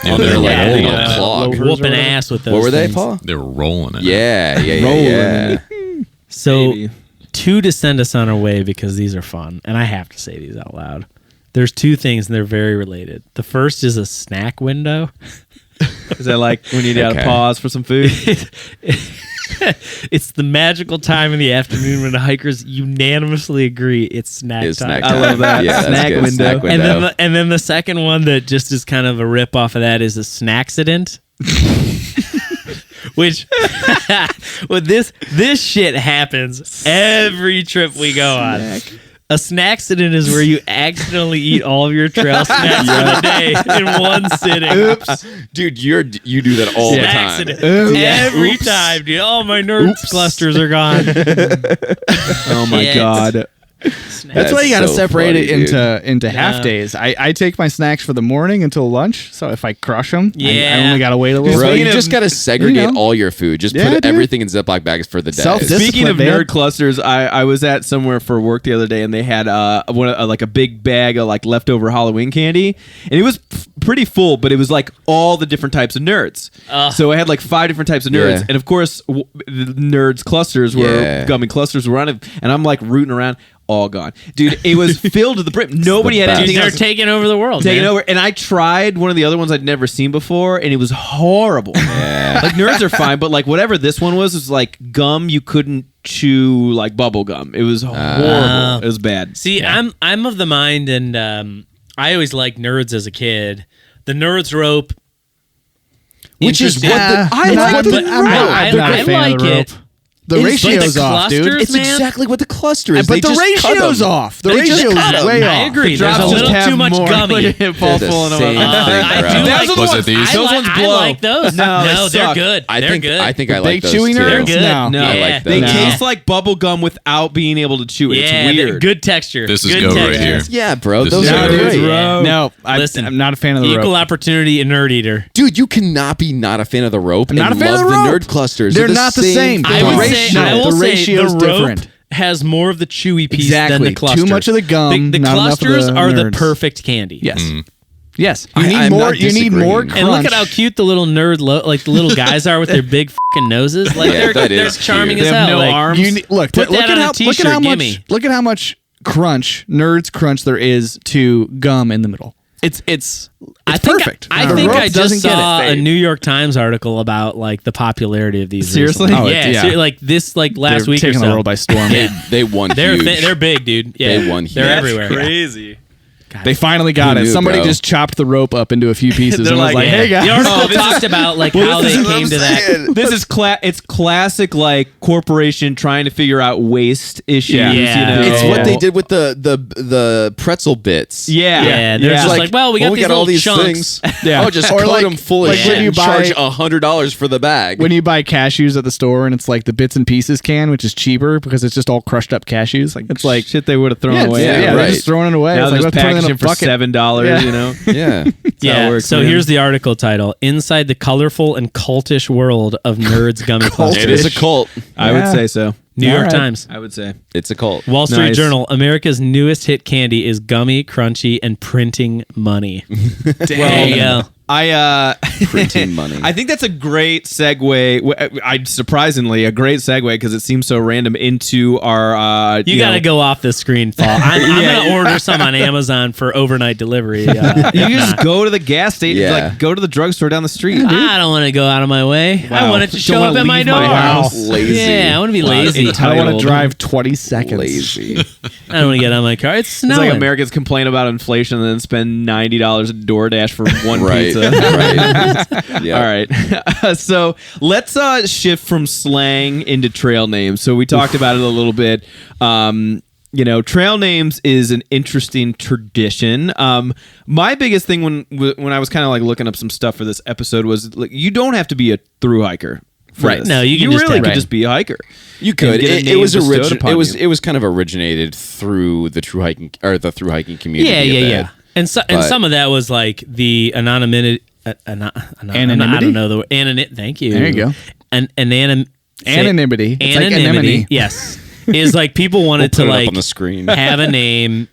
on their like Yeah, holding yeah. a clog. Loafers. Whooping ass with those What were they, things. Paul? They were rolling it. Yeah, yeah, Rolling. yeah. So Maybe. two to send us on our way because these are fun, and I have to say these out loud. There's two things, and they're very related. The first is a snack window. Is that like when you got to Okay. pause for some food? It's the magical time in the afternoon when the hikers unanimously agree it's snack It's time. snack I time. love that. Yeah, that's Snack good. window. Snack window. And then the second one that just is kind of a rip off of that is a snacksident. Which well, this shit happens every trip we go on. A snacksident is where you accidentally eat all of your trail snacks for the day in one sitting. Oops, dude, you do that all the time. Snacksident. Every time, dude. All my nerds clusters are gone. Oh my Yes. god. That's why you got to so separate funny, it into half Yeah. days. I take my snacks for the morning until lunch. So if I crush them, I Yeah. only got to wait a little. Bro, bit. you just got to segregate you know. all your food. Just Yeah, put dude. everything in Ziploc bags for the day. Self-discipline. Speaking of man. nerd clusters, I was at somewhere for work the other day, and they had like a big bag of like leftover Halloween candy, and it was pretty full, but it was like all the different types of nerds. So I had like 5 different types of nerds, Yeah. and of course, the nerds clusters were Yeah. gummy clusters were on it, and I'm like rooting around, all gone, dude. It was filled to the brim. Nobody had best. anything They're else. taking over the world. Taking man. over, and I tried one of the other ones I'd never seen before, and it was horrible. Like nerds are fine, but like whatever this one was like gum you couldn't chew, like bubble gum. It was horrible. It was bad. See, I'm of the mind, and I always liked nerds as a kid. The nerds rope, Which is interesting. what the I'm not but a fan I of the like rope. it. The ratio's off, dude. clusters, It's man? exactly what the cluster is. But They the just cut ratio's them. off. The They just ratio's cut 'em. way I off. agree. There's a drops little just have too much more. gummy. It They're falls the full in same thing, I bro. do like Was it these? Those ones I blow. like those. No, they they're suck. good. I They're think good. I think I like Big those chewy too. nerds? They're good. No. No, I Yeah. like They those. taste like bubble gum without being able to chew it. Yeah, It's weird. good texture. This is good go right texture. here. Yeah, bro. This Those is are good. great. Yeah. No, Listen, I'm not a fan of the Equal rope. opportunity nerd eater. Dude, you cannot be not a fan of the rope I'm not and a fan of love the the rope. nerd clusters. They're not the same. thing. I The would ratio- say, I will the say ratio's the rope different. has more of the chewy piece Exactly. than the cluster. Too much of the gum, The not enough of clusters the are the nerds. perfect candy. Yes. Yes. You I- need I'm more. not You need more disagreeing. crunch. And look at how cute the little nerd, like the little guys are with their big fucking noses. Like Yeah, that they're is charming cute. as They have hell. no like, arms. You need, look. Put look that at on a how. Look at t-shirt, how much. gimme. Look at how much nerds crunch there is to gum in the middle. It's I think perfect. I The think rope I just doesn't get saw it. a New York Times article about like the popularity of these. Seriously? recently. Oh, yeah, yeah. like this, like last They're week or taking so. the world by storm. They won They're huge. they're big, dude. Yeah, They won They're huge. everywhere. Crazy. They finally got Who it. knew, Somebody bro? just chopped the rope up into a few pieces They're and was like, like, yeah. "Hey guys." The article talked about like how they came to that. This is it's classic like corporation trying to figure out waste issues. Yeah. Yeah. You know? It's what they did with the pretzel bits. Yeah, Yeah, they're just like, well, we got these all little these chunks. things. Yeah. Oh, just Or coat like- them full of like shit when you and charge buy- $100 for the bag. When you buy cashews at the store and it's like the bits and pieces can, which is cheaper because it's just all crushed up cashews. Like it's like shit they would have thrown yeah, away. yeah, Yeah, they're right. just throwing it away. Now It's like, there's let's put it in packaging a for bucket. $7. Yeah. You know. yeah. Yeah. it works, So man. here's the article title: Inside the colorful and cultish world of nerds gummy clusters. It is a cult. I would say so. New All York right. Times. I would say. It's a cult. Wall Street Nice. Journal: America's newest hit candy is gummy, crunchy, and printing money. There you go. Printing money. I think that's a great segue. Surprisingly a great segue because it seems so random into our. You got to go off the screen, Paul. I'm going to order some on Amazon for overnight delivery. You can just go to the gas station, Yeah. like go to the drugstore down the street. Dude. I don't want to go out of my way. I Wow. want it to Don't show up wanna at my leave door. my house. Lazy. Yeah, I want to be lazy. I don't want Entitled. to drive 20 seconds. Lazy. I don't want to get out of my car. It's It's snowing. like Americans complain about inflation and then spend $90 at DoorDash for one Right. pizza. right. Yeah. All right. So let's shift from slang into trail names. So we talked about it a little bit. Trail names is an interesting tradition. My biggest thing when I was kind of like looking up some stuff for this episode was like, you don't have to be a through hiker. for Right. this. No, you can just really have- could right. just be a hiker. You could. And get a It name was bestowed upon you. it was kind of originated through the through hiking community. Yeah, a yeah, bit. yeah. And But- some of that was like the anonymity. Anonymity? I don't know the word. Thank you. There you go. Anonymity. Anonymity. It's like anemone. Yes. Is like people wanted We'll put to it up like on the screen. have a name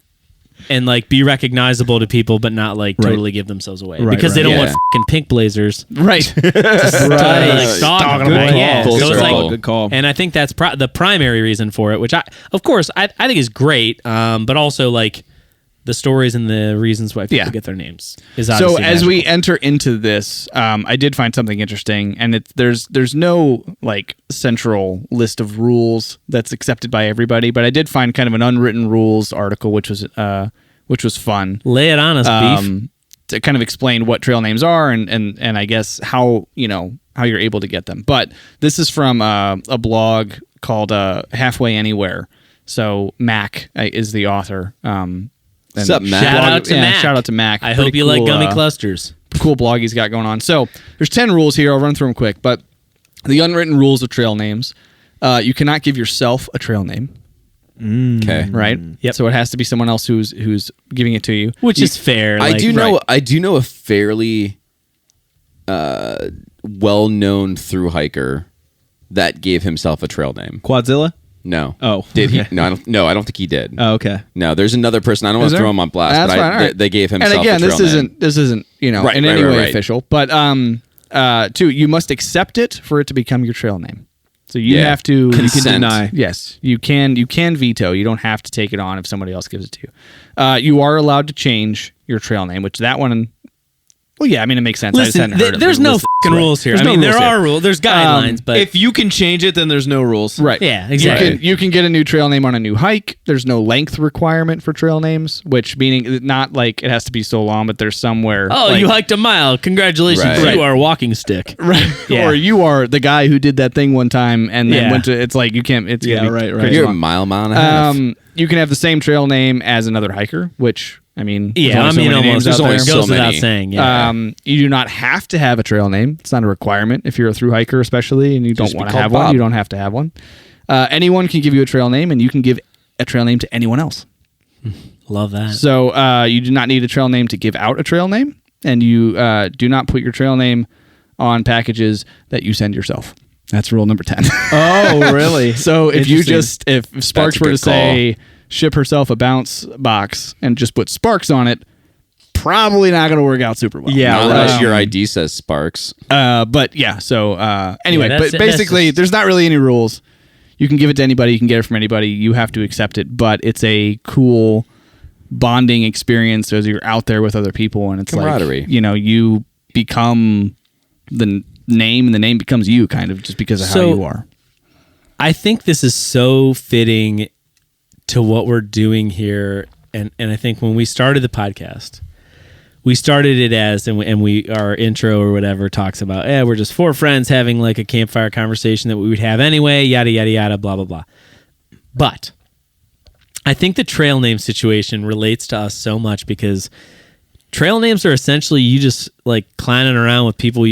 and like be recognizable to people, but not like Right. totally give themselves away Right, because they right. don't Yeah. want fucking pink blazers. Right. Like, stalk Stalking them. them all. Yeah. Full So it's circle. like, Good call. and I think that's the primary reason for it, which I think is great, but also like the stories and the reasons why people Yeah. get their names is So obviously as we magical. enter into this, I did find something interesting, and there's no like central list of rules that's accepted by everybody, but I did find kind of an unwritten rules article, which was fun. lay it on us, beef. To kind of explain what trail names are and I guess how you're able to get them. But this is from a blog called Halfway Anywhere. So Mac is the author. What's up, Mac? Shout out to Mac. Shout out to Mac. I hope Pretty you like cool, gummy clusters. cool blog he's got going on. So there's 10 rules here. I'll run through them quick. But the unwritten rules of trail names: you cannot give yourself a trail name, Okay. right? Yep. So it has to be someone else who's giving it to you. Which is fair. I like, do know. right. I do know a fairly well-known through hiker that gave himself a trail name. Quadzilla? No. Oh, Did he? okay. No, I don't think he did. Oh, okay. No, there's another person. I don't want Is to there? throw him on blast, That's but fine, all right. they gave himself And again, a trail name. this isn't Right, in right, any right, way right. official. But two, you must accept it for it to become your trail name. So you Yeah. have to Consent. deny. Yes, you can veto. You don't have to take it on if somebody else gives it to you. You are allowed to change your trail name, which that one Well, yeah, I mean, it makes sense. I just Listen, hadn't heard it there's no listed fucking this way. rules here. There's I no mean, there rules here. are rules. There's guidelines, but if you can change it, then there's no rules. Right. yeah, exactly. You can get a new trail name on a new hike. There's no length requirement for trail names, which meaning not like it has to be so long, but there's somewhere. Oh, like, you hiked a mile. Congratulations, Right. you are a walking stick. right? Yeah. Or you are the guy who did that thing one time and then Yeah. went to. It's like you can't. It's Yeah, gonna be right, right. crazy You're a long. mile and a half. You can have the same trail name as another hiker, which I mean, there's Yeah, only I so mean, many almost names there's out only there. so goes without many. saying. Yeah. You do not have to have a trail name. It's not a requirement if you're a through hiker, especially, and you Just don't be want to called have one. Bob. You don't have to have one. Anyone can give you a trail name, and you can give a trail name to anyone else. Love that. So you do not need a trail name to give out a trail name, and you do not put your trail name on packages that you send yourself. That's rule number 10. Oh, really? So if you Interesting. if Sparks That's a were to good call. say ship herself a bounce box and just put Sparks on it, probably not going to work out super well. Yeah, Not right. unless your ID says Sparks. But yeah, so anyway, Yeah, but that's basically, just- there's not really any rules. You can give it to anybody. You can get it from anybody. You have to accept it, but it's a cool bonding experience as you're out there with other people, and it's Camaraderie. like, you become the name, and the name becomes you, kind of, just because of how So- you are. I think this is so fitting to what we're doing here, and I think when we started the podcast, we started it as and we our intro or whatever talks about we're just four friends having like a campfire conversation that we would have anyway, yada yada yada, blah blah blah. But I think the trail name situation relates to us so much because trail names are essentially you just like clowning around with people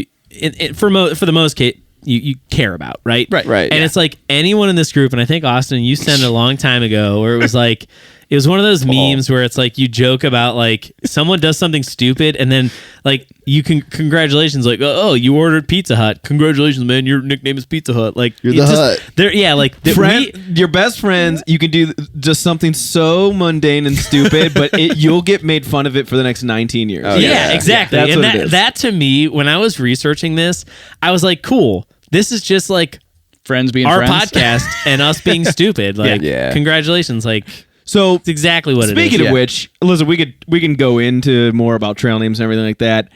for the most case you care about, right? Right. Right. And it's like anyone in this group, and I think Austin, you sent it a long time ago, where it was like it was one of those memes where it's like you joke about like someone does something stupid, and then like you can congratulations, like oh you ordered Pizza Hut, congratulations man, your nickname is Pizza Hut, like You're it's the just- Hut. There, yeah, like Your best friends, you can do just something so mundane and stupid, but you'll get made fun of it for the next 19 years. Oh, yeah, yeah. exactly. That's and what it is. that to me, when I was researching this, I was like, cool. This is just like Friends being our friends. podcast and us being stupid. Like, Yeah. congratulations. Like, So it's exactly what it is. speaking of Yeah. which, listen, we can go into more about trail names and everything like that.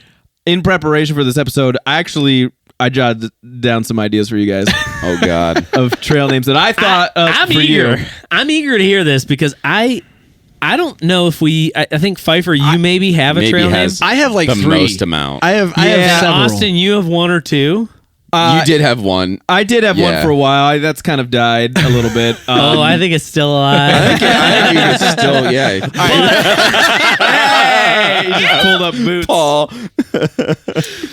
In preparation for this episode, I jotted down some ideas for you guys Oh God. of trail names that I thought of I'm for eager. you. I'm eager to hear this because I don't know if I think Pfeiffer, you maybe have a Maybe trail name. has I have like the 3. most amount. I have Yeah. several. Austin, you have one or two. you did have one. I did have one Yeah. for a while. That's kind of died a little bit. I think it's still alive. I think you can still, yeah. Hey, he just pulled up boots. Paul.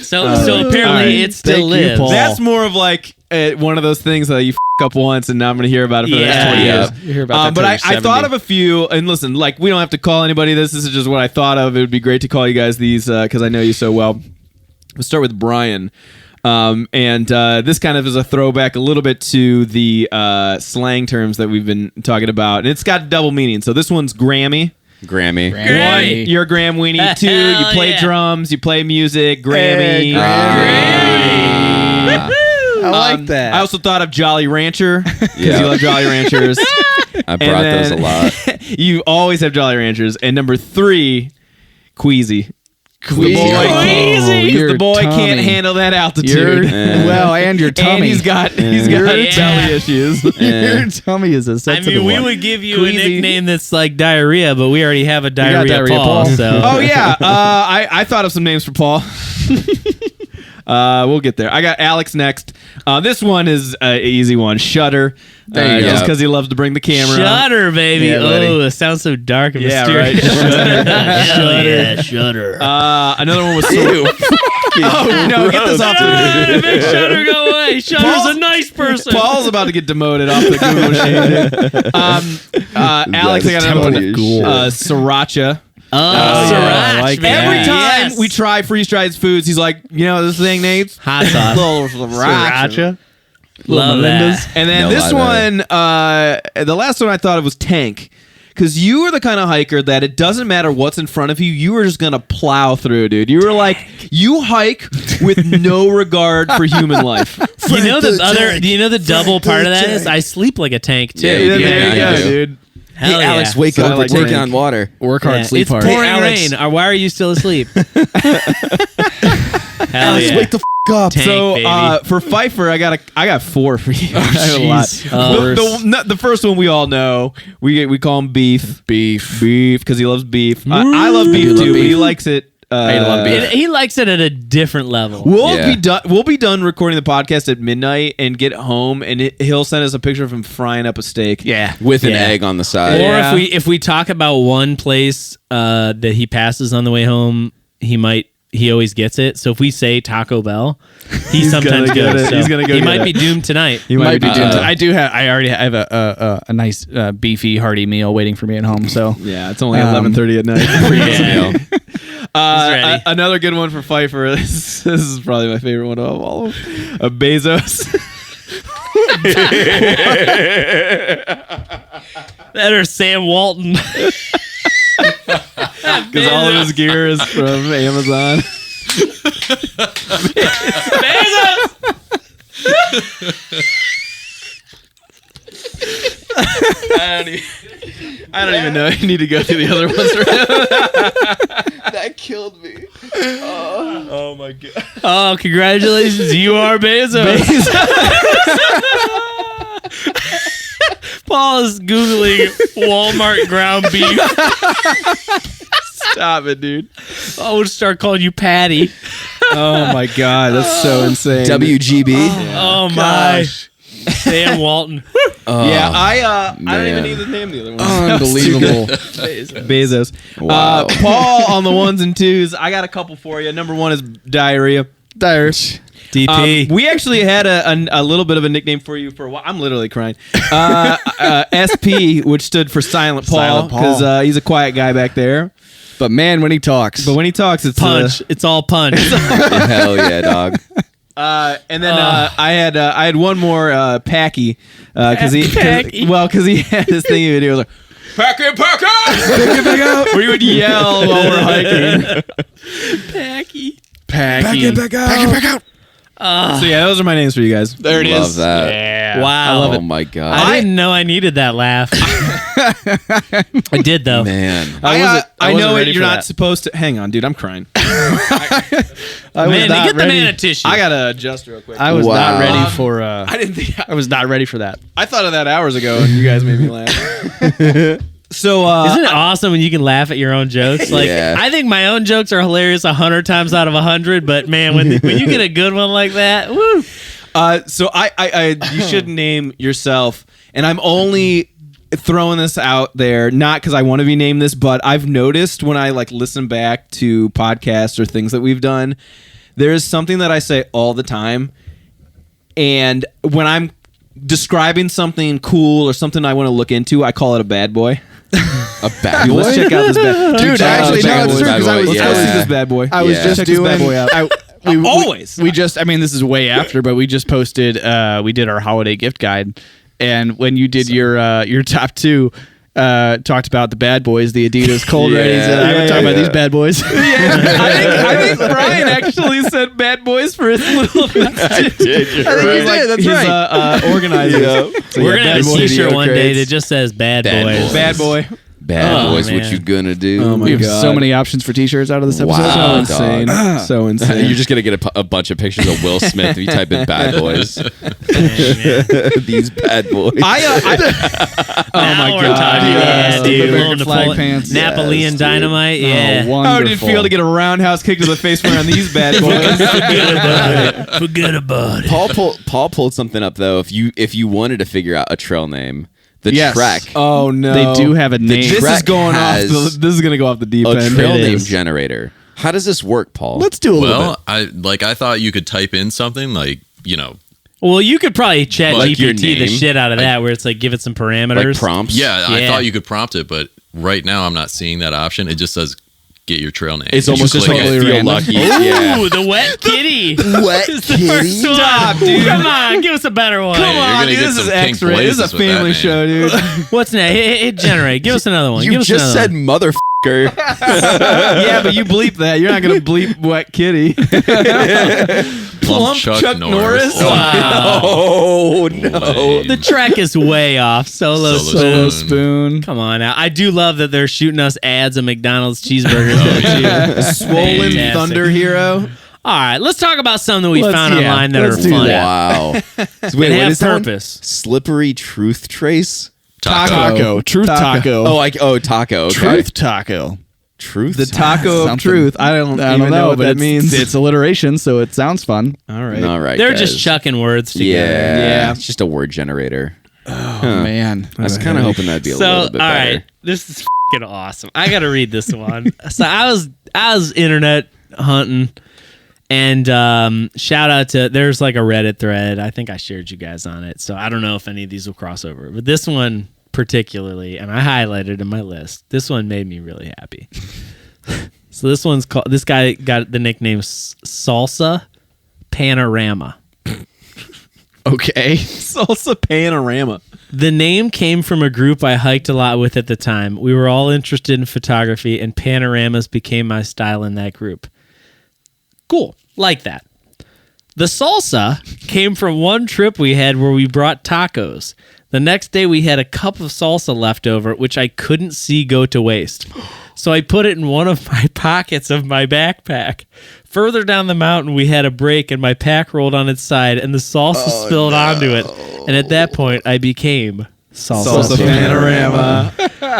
so all apparently right. it still Thank you, lives. Paul. That's more of like one of those things that you up once, and now I'm going to hear about it for the next Yeah. 20 Yeah. years. You hear about that But till I you're thought 70. of a few, and listen, like we don't have to call anybody this. This is just what I thought of. It would be great to call you guys these because I know you so well. Let's start with Brian. And this kind of is a throwback a little bit to the slang terms that we've been talking about. And it's got double meaning. So this one's Grammy. Grammy. Grammy. One, you're a Gram Weenie. Two, you Hell play yeah. drums, you play music. Grammy. I like that. I also thought of Jolly Rancher because Yeah. you love Jolly Ranchers. I brought those a lot. You always have Jolly Ranchers. And number 3, Queasy. Queasy. The boy, Oh, because your the boy can't tummy. handle that Your, altitude. well, and your tummy. And he's got Yeah. belly issues. your tummy is a I sensitive mean, we one. would give you Queasy. a nickname that's like diarrhea, but we already have a diarrhea, diarrhea Paul. Paul. So. Oh yeah, I thought of some names for Paul. We'll get there. I got Alex next. This one is an easy one. Shutter. There you Just go. because he loves to bring the camera. Shudder, baby. Yeah, buddy. Oh, it sounds so dark and Yeah, mysterious. right. Hell yeah, Shudder. Another one was oh no, get this off the Make Shudder go away. Shudder's a nice person. Paul's about to get demoted off the Google sheet. Alex, I got another one. Tempting shit. Sriracha. Oh, yeah, Sriracha, I like baby. that. Every time Yes. we try freeze-dried foods, he's like, this thing needs Hot sauce. Sriracha. Love Melinda's. that. And then No this lie, one, the last one I thought of was Tank. Because you are the kind of hiker that it doesn't matter what's in front of you, you are just going to plow through, dude. You were like, you hike with no regard for human life. You know the double part of that is I sleep like a tank too. Yeah, There you I go, do. dude. Hell Hey, Alex, yeah. wake So I up. We're like taking drink. on water. Work hard, Yeah, sleep it's hard. pouring Hey, Alex. rain. Why are you still asleep? Hell Alex, yeah. wake the up. Tank, So baby. for Pfeiffer, I got 4 for you. I have a lot. jeez. The first one we all know. We call him Beef. Beef because he loves beef. I love beef love too, but he beef? likes it. I love beef. He likes it at a different level. We'll be done recording the podcast at midnight and get home, and he'll send us a picture of him frying up a steak. Yeah. With an Yeah. egg on the side. Or Yeah. if we talk about one place that he passes on the way home, he always gets it. So if we say Taco Bell, he sometimes gonna get goes. it. So He's gonna go He get might it. be doomed tonight. You Might be doing doomed. I already have a nice beefy hearty meal waiting for me at home. So Yeah, it's only 11:30 at night. Yeah. He's ready. Another good one for Pfeiffer. This is probably my favorite one of all of them. Bezos. That or Sam Walton. Because all of his gear is from Amazon. I don't even know. You need to go through the other ones. That killed me. Oh my god. Oh, congratulations. You are Bezos. Paul is Googling Walmart ground beef. Stop it, dude. I would start calling you Patty. Oh my god, that's so insane. WGB. Oh my. Sam Walton. Yeah, I don't man. even need to name the other ones. unbelievable. Bezos. Wow. Paul on the 1s and 2s. I got a couple for you. Number 1 is diarrhea. Tires. DP. We actually had a little bit of a nickname for you for a while. I'm literally crying. SP, which stood for Silent Paul, Silent Paul. because he's a quiet guy back there. But man, when he talks, But when he talks, it's Punch. It's all punch. Hell yeah, dog. And then I had one more Packy because he Packy. had this thing he would do, like Packy, Packy, where you would yell while we're hiking. Packy. Packy. Back out. So yeah, those are my names for you guys. There it is. Love that. Yeah. Wow. Oh my god. I didn't know I needed that laugh. I did though. Man. I wasn't know ready it. You're for not that. supposed to. Hang on, dude. I'm crying. Man, not get the ready. man a tissue. I gotta adjust real quick. I was Wow. not ready for. I didn't think. I was not ready for that. I thought of that hours ago, and you guys made me laugh. So Isn't it awesome when you can laugh at your own jokes? Like, Yeah. I think my own jokes are hilarious 100 times out of 100, but man, when you get a good one like that, woo! So I you should name yourself, and I'm only throwing this out there not because I want to be named this, but I've noticed when I like listen back to podcasts or things that we've done, there is something that I say all the time, and when I'm describing something cool or something I want to look into, I call it a bad boy. A bad boy. Let's check out this bad Dude, actually, no, it's true, 'cause I was- Let's go yeah. see this bad boy. I was Yeah. just Check this doing. bad boy out. Always. We just. I mean, this is way after, but we just posted. We did our holiday gift guide, and when you did your top 2. Talked about the bad boys, the Adidas cold Yeah. readies. And I Yeah, would talk yeah, about yeah. these bad boys. I think Brian actually said bad boys for his little I did. You're I think right. he did. That's his, right. organizer. Yeah. So We're yeah, gonna have bad a boy. t-shirt one day crates. that just says "Bad, Bad Boys." Boys. Bad boy. Bad Oh, boys. What man. you gonna do? Oh my We have God. so many options for T-shirts out of this episode. Wow. So dog. insane. So insane. You're just gonna get a bunch of pictures of Will Smith if you type in "bad boys." These bad boys. oh my Now we're God. talking, Yes. yeah, The dude. American Little flag Napoleon- pants. Napoleon Yes, dude. Dynamite, yeah. Oh, How did it feel wonderful. to get a roundhouse kick to the face around these bad boys? Forget about it. Paul pulled something up though. If you wanted to figure out a trail name, the Yes. Trek. Oh no. They do have a name. This is Trek going has this is gonna go off the deep a end. trail It name is. generator. How does this work, Paul? Let's do a little Well, I thought you could type in something like, Well, you could probably chat Like your GPT the name? shit out of that, where it's like give it some parameters. like prompts. yeah, I Yeah. thought you could prompt it, but right now I'm not seeing that option. It just says get your trail name. It's You almost just click like it. I feel random. lucky. Ooh, Yeah. the wet kitty. Wet It's the first one. Stop, dude. Come on, give us a better one. Come You're on, gonna dude. get This some is pink X-ray. This is a blazes with that family name. show, dude. What's next? Hit generate. Give us another one. You Give us just another said one. motherfucker. Yeah, but you bleep that. You're not gonna bleep wet kitty. Plump Chuck Norris. Wow. Oh no! The track is way off. Solo Solo Spoon. Spoon. Come on now. I do love that they're shooting us ads of McDonald's cheeseburgers. too. Swollen Fantastic. Thunder Hero. All right, let's talk about something that we found yeah, online that are let's do fun. that. Wow. And Wait, what have is that one? purpose. Slippery truth trace. Taco. Truth taco. Taco. Okay. Truth taco. Truth. The taco of Something. truth. I don't even know what but that means. It's alliteration, so it sounds fun. All right. All right. They're guys. just chucking words together. Yeah. It's just a word generator. Oh, man. I was kind of hoping that'd be a So, little all bit better. right, this is fucking awesome. I got to read this one. So I was internet hunting, and shout out to there's like a Reddit thread. I think I shared you guys on it. So I don't know if any of these will cross over, but this one particularly, and I highlighted in my list. This one made me really happy. So this one's called. This guy got the nickname Salsa Panorama. Okay. Salsa Panorama. The name came from a group I hiked a lot with at the time. We were all interested in photography, and panoramas became my style in that group. Cool. Like that. The salsa came from one trip we had where we brought tacos. The next day, we had a cup of salsa left over, which I couldn't see go to waste. So I put it in one of my pockets of my backpack. Further down the mountain, we had a break, and my pack rolled on its side, and the salsa spilled onto it. And at that point, I became salsa Panorama.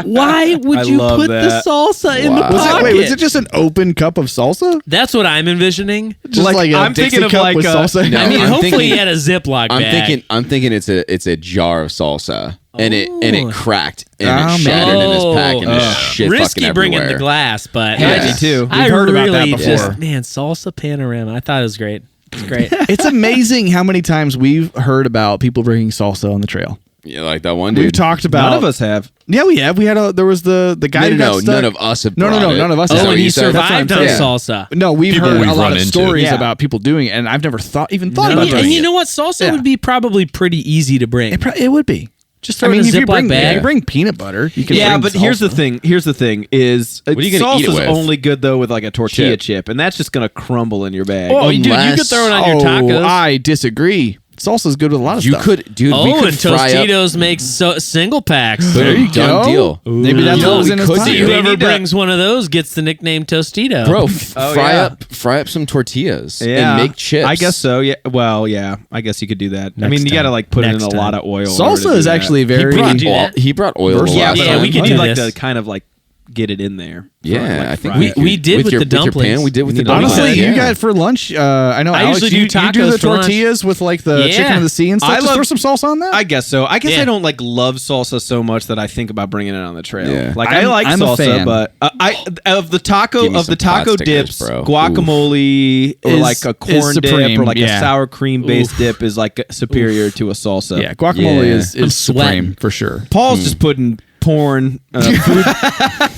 Why would I you love put that. the salsa in the Wow. pocket? Was it just an open cup of salsa? That's what I'm envisioning. Just like a I'm Dixie thinking of cup like with a- salsa? No, I mean, I'm hopefully thinking- he had a Ziploc bag. I'm thinking it's a jar of salsa, and it cracked and Oh, it shattered in his pack and man. just shit Risky fucking bringing everywhere. the glass, but Yeah. I Me just- too. I We've heard about that really before. just man, salsa panorama. I thought it was great. It's great. It's amazing how many times we've heard about people bringing salsa on the trail. Yeah, like that one dude. We've talked about. None of us have. Yeah, we have. We had there was the guy who got stuck. none of us have. No, brought it. none of us Is have. that Oh, what and you he said? survived on Yeah. salsa. No, we've People heard we've a lot run of into. stories Yeah. about people doing it, and I've never thought No, about and doing you it. know what? Salsa Yeah. would be probably pretty easy to bring. It would be. Just throw it in a if you Ziploc bag. you bring peanut butter, you can. Yeah, bring but here's the salsa. thing. Here's the thing: is are you gonna eat it salsa's with? only good though with like a tortilla Chip. chip, and that's just gonna crumble in your bag. Oh, dude, you could Unless- throw it on your tacos. I disagree. Salsa's good with a lot of You stuff. could, dude. we Oh, could and fry up. Tostitos makes single packs. There you go. Done deal. Maybe that's You know what was what in we his could pocket. do? Whoever need to- brings one of those gets the nickname Tostito. Bro, Oh, fry yeah. up some tortillas yeah, and make chips. I guess so. Yeah. Well, yeah. I guess you could do that. I mean, you got to like put in Next a time. lot of oil. in order to Salsa do is that. actually very. do that. He brought oil. Versatile. Yeah, last but Yeah, time. we could need do like this. to kind of like get it in there. Yeah, I think fry it. we did with your, the dumplings. With your pan, we did with the Honestly, dumplings. Honestly, yeah. you got for lunch. I know. I Alex, usually do you do tacos the for lunch. tortillas with like the Yeah. chicken of the sea and stuff. I Just love- throw some salsa on that. I guess so. I guess Yeah. I don't like love salsa so much that I think about bringing it on the trail. Yeah. Like I'm- I like I'm a salsa, fan. but I of the taco Give me of the some pot taco stickers, dips, bro. guacamole or Is- like a is corn dip supreme, or like yeah. a sour cream based dip is like superior to a salsa. yeah, guacamole Yeah. is I'm sweating. supreme for sure. Paul's just putting porn,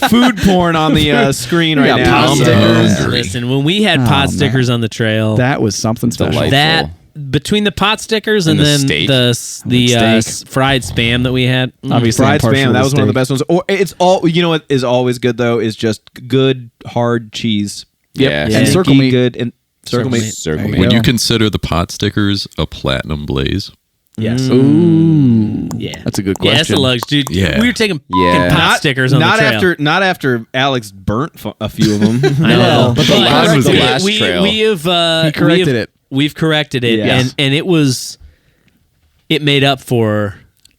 food porn on the screen right got now. pot So- stickers. Hungry. Listen, when we had Oh, pot man. stickers on the trail, That was something special. Delightful. that between the pot stickers and, And the then steak. the Steak. fried spam that we had, Obviously, Fried I'm partial spam, to that was one of the steak. best ones. Or it's all you know what is always good though is just good hard cheese. Yeah. And Stinky, circle meat. good and circle Circle meat. meat. Circle There you meat. go. Would you consider the pot stickers a platinum blaze? yes, Ooh, yeah, that's a good yeah, it's question. the lugs, dude. Yeah. We were taking Yeah. fucking pot stickers on not the trail. not after Alex burnt a few of them. I know, Well, but the last was the last trail. We have He corrected it. We've corrected it, Yes. and it made up for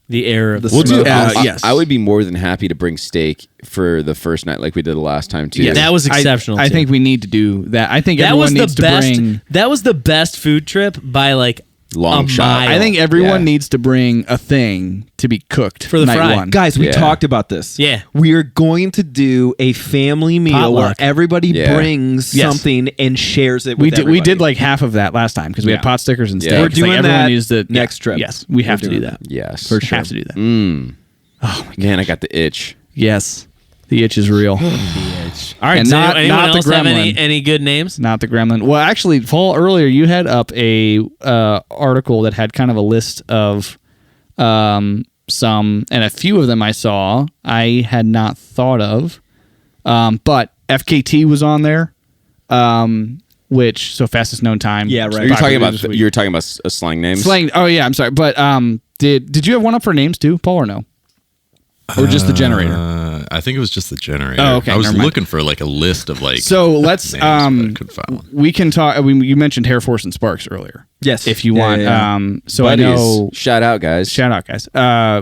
the error of the We'll do- smoke. yes. I would be more than happy to bring steak for the first night, like we did the last time too. Yeah, that was exceptional. I too. think we need to do that. I think that everyone was the needs to best. bring. That was the best food trip by like Long a shot. mile. I think everyone Yeah. needs to bring a thing to be cooked For the night fry. one. Guys, we Yeah. talked about this. Yeah. We are going to do a family meal where Potluck. everybody Yeah. brings Yes. something and shares it We with did. We did everybody. like half of that last time because we had Yeah. pot stickers and Yeah. steak. We're It's like doing everyone that needs to next trip. Yes, we have We're to do doing that. Yes. For sure. Have to do that. Oh my man, I got the itch. Yes, the itch is real. All right. And does not- anyone not the else have gremlin. any good names? Not the gremlin. Well, actually, Paul, earlier you had up a article that had kind of a list of some, and a few of them I saw I had not thought of, but FKT was on there. so fastest known time. Yeah, right. You're talking Popular about this week. you're talking about slang names. Slang. Oh yeah, I'm sorry, but did you have one up for names too, Paul, or no? Or just the generator? I think it was just the generator. Oh, okay, I was never mind. looking for like a list of like. So let's names, but I couldn't find one. we can talk. You mentioned Hair Force and Sparks earlier. Yes. If you Yeah, want. yeah, So Buddies. I know. Shout out, guys. Shout out, guys.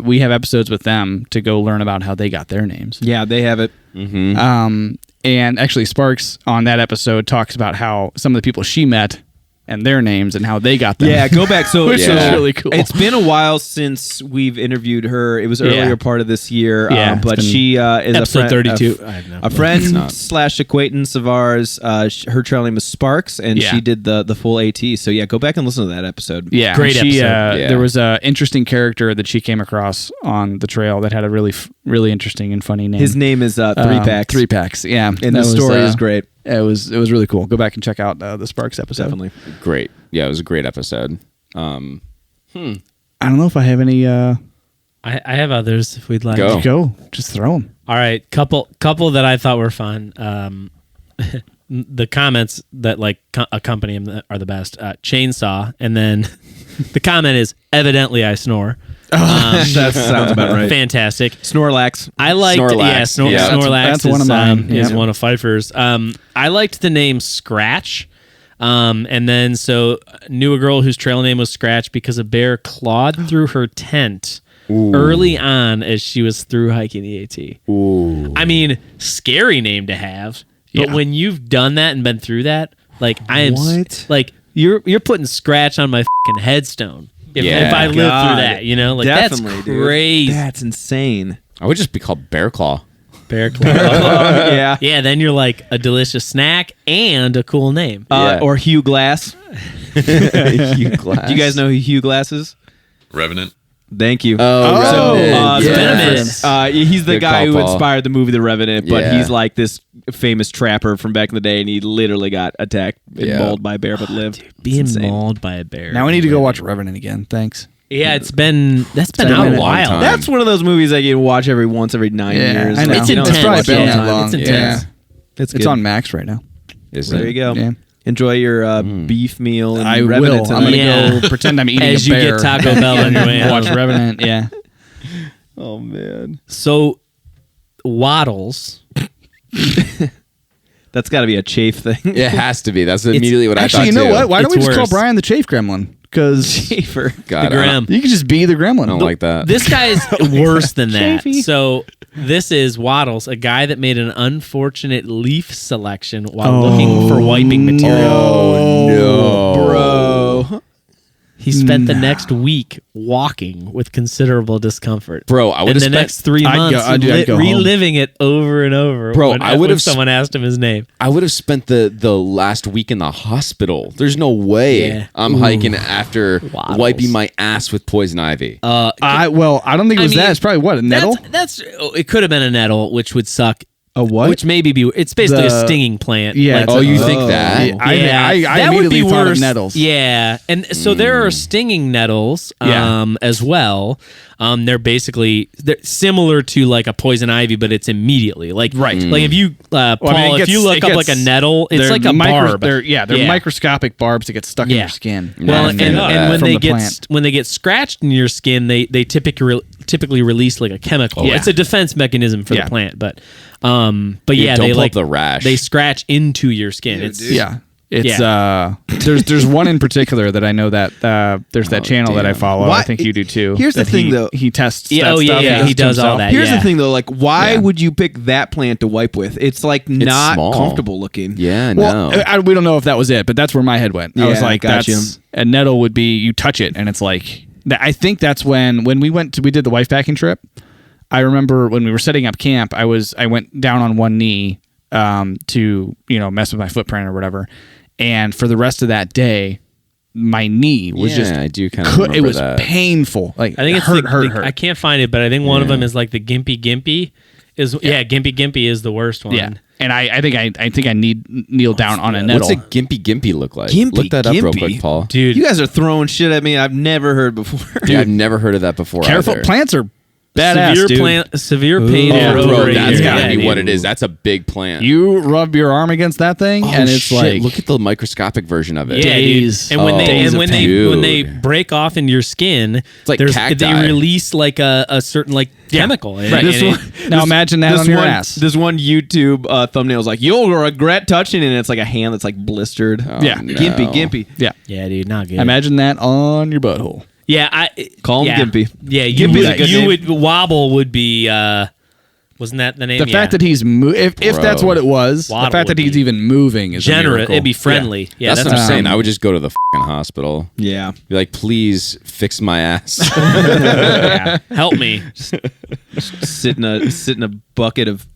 We have episodes with them to go learn about how they got their names. Yeah, they have it. And actually, Sparks on that episode talks about how some of the people she met and their names and how they got them. Yeah, go back. So Which so is really cool. It's been a while since we've interviewed her. It was earlier part of this year. Yeah, it's but been she is episode a friend, 32. I have no a friend / acquaintance of ours. Her trail name was Sparks, and Yeah. she did the full AT. So yeah, go back and listen to that episode. Yeah, Great she, episode. Yeah. There was a interesting character that she came across on the trail that had a really interesting and funny name. His name is 3-Packs. 3-Packs, yeah. and That the was, story is great. It was really cool. Go back and check out the Sparks episode. Definitely. Great. Yeah, it was a great episode. I don't know if I have any. I have others if we'd like. Go. Just throw them. All right, couple that I thought were fun. The comments that accompany them are the best. Chainsaw, and then the comment is evidently I snore. That sounds about right. Fantastic. Snorlax. I liked Snorlax. Yeah. Snorlax. That's one of mine. Is Yeah. one of Pfeiffer's. I liked the name Scratch. And then so knew a girl whose trail name was Scratch because a bear clawed through her tent early on as she was through hiking the AT. Ooh. I mean, scary name to have, but Yeah. when you've done that and been through that, like I am, What? like you're putting Scratch on my fucking headstone. If I live God. through that, like Definitely, that's dude. crazy. That's insane. I would just be called Bear Claw. Bear claw. Yeah. Yeah, then you're like a delicious snack and a cool name. Yeah. Or Hugh Glass. Hugh Glass. Do you guys know who Hugh Glass is? Revenant. Thank you. Oh, Revenant. it's been a Yes. minute. He's the Good guy call, who Paul. inspired the movie The Revenant, but Yeah. he's like this famous trapper from back in the day, and he literally got attacked and Yeah. mauled by a bear, but lived. Being It's insane. mauled by a bear. Now we need to go watch Revenant again. Thanks. Yeah, that's been been out a a long while. time. That's one of those movies that you watch every 9 years. I know. It's you don't intense. watch It's it all probably the been that time. long. It's intense. It's It's good. on Max right now. Is There it? you go. Yeah. Enjoy your beef meal. And I Revenant will. I'm tonight. gonna Yeah. go pretend I'm eating As a you bear. get Taco Bell on your way Watch out. Revenant. Yeah. Oh man, So, waddles. that's got to be a chafe thing. It has to be. That's immediately what I Actually, thought you know too. what? Why don't It's we just call worse. Brian the Chafe Gremlin? Because Chafer. God, The Graham. you can just be the Gremlin. I don't like that. This guy's worse than that. Chafee. So this is Waddles, a guy that made an unfortunate leaf selection while looking for wiping material. Oh no, Bro. He spent the next week walking with considerable discomfort. Bro, I In would've the spent- next 3 I'd months, go- I'd go home. reliving it over and over. Bro, when, I would've when someone asked him his name. I would have spent the last week in the hospital. There's no way Yeah. I'm hiking after Waddles. wiping my ass with poison ivy. I don't think it was I mean, that. It's probably what, a nettle? That's it. Could have been a nettle, which would suck. A what? Which maybe be. It's basically a The- sting plant. Yeah, Like, it's Oh, a- you think that? Yeah, I that would immediately be thought worse. of nettles. Yeah, and so there are stinging nettles as well. They're similar to like a poison ivy, but it's immediately like Like if you Paul, if you look up like a nettle, it's they're like a barb. They're microscopic barbs that get stuck in Yeah. your skin. Well, Not a and, fan of and that. when From they the get plant. when they get scratched in your skin, they typically release like a chemical. Yeah. It's a defense mechanism for Yeah. the plant, but Dude, yeah, don't they pull like up the rash. They scratch into your skin. It's Yeah. It's there's one in particular that I know that there's that channel that I follow. Why- I think you do too. Here's the that thing, he- though. He tests Yeah, that oh, yeah, stuff. yeah, he does all that. Here's Yeah. the thing, though. Like, why Yeah. would you pick that plant to wipe with? It's like not small. comfortable looking. Yeah, Well, no. we don't know if that was it, but that's where my head went. I was Yeah, like, gotcha. that's a nettle would be you touch it and it's like I think that's when we did the wife packing trip. I remember when we were setting up camp, I went down on one knee to mess with my footprint or whatever, and for the rest of that day, my knee was just I do kind of remember it was that. painful. Like I think it's hurt. I can't find it, but I think one of them is like the Gimpy Gimpy. Gimpy Gimpy is the worst one. Yeah, and I think I kneel down on a nettle. What's a gimpy gimpy look like? Gimpy Look that up real gimpy? quick, Paul. dude. You guys are throwing shit at me I've never heard before. Dude, I've never heard of that before. Careful, either. plants are Badass, dude. Severe pain Yeah, for bro, over a that's year. gotta Yeah, be dude. what it is. That's a big plant. You rub your arm against that thing, and it's shit, like look at the microscopic version of it. Yeah, Days. dude. And when Oh, they days of pain. when they break off into your skin, like they cacti. release like a certain like chemical. And- Right. and This it- one- now imagine that on your ass. This one YouTube thumbnail is like, "You'll regret touching it," and it's like a hand that's like blistered. Yeah. no. Gimpy. yeah. yeah, dude, not good. Imagine that on your butthole. Yeah, Call him yeah. Gimpy. Yeah, you Gimpy's would, a good you name. would wobble would be. Wasn't that the name? The fact that he's if that's what it was, Waddle the fact that would he's be even moving is a generous. miracle. It'd be friendly. Yeah, that's what I'm saying. I would just go to the fucking hospital. Yeah. Be like, please fix my ass. yeah. Help me. Sit in a bucket of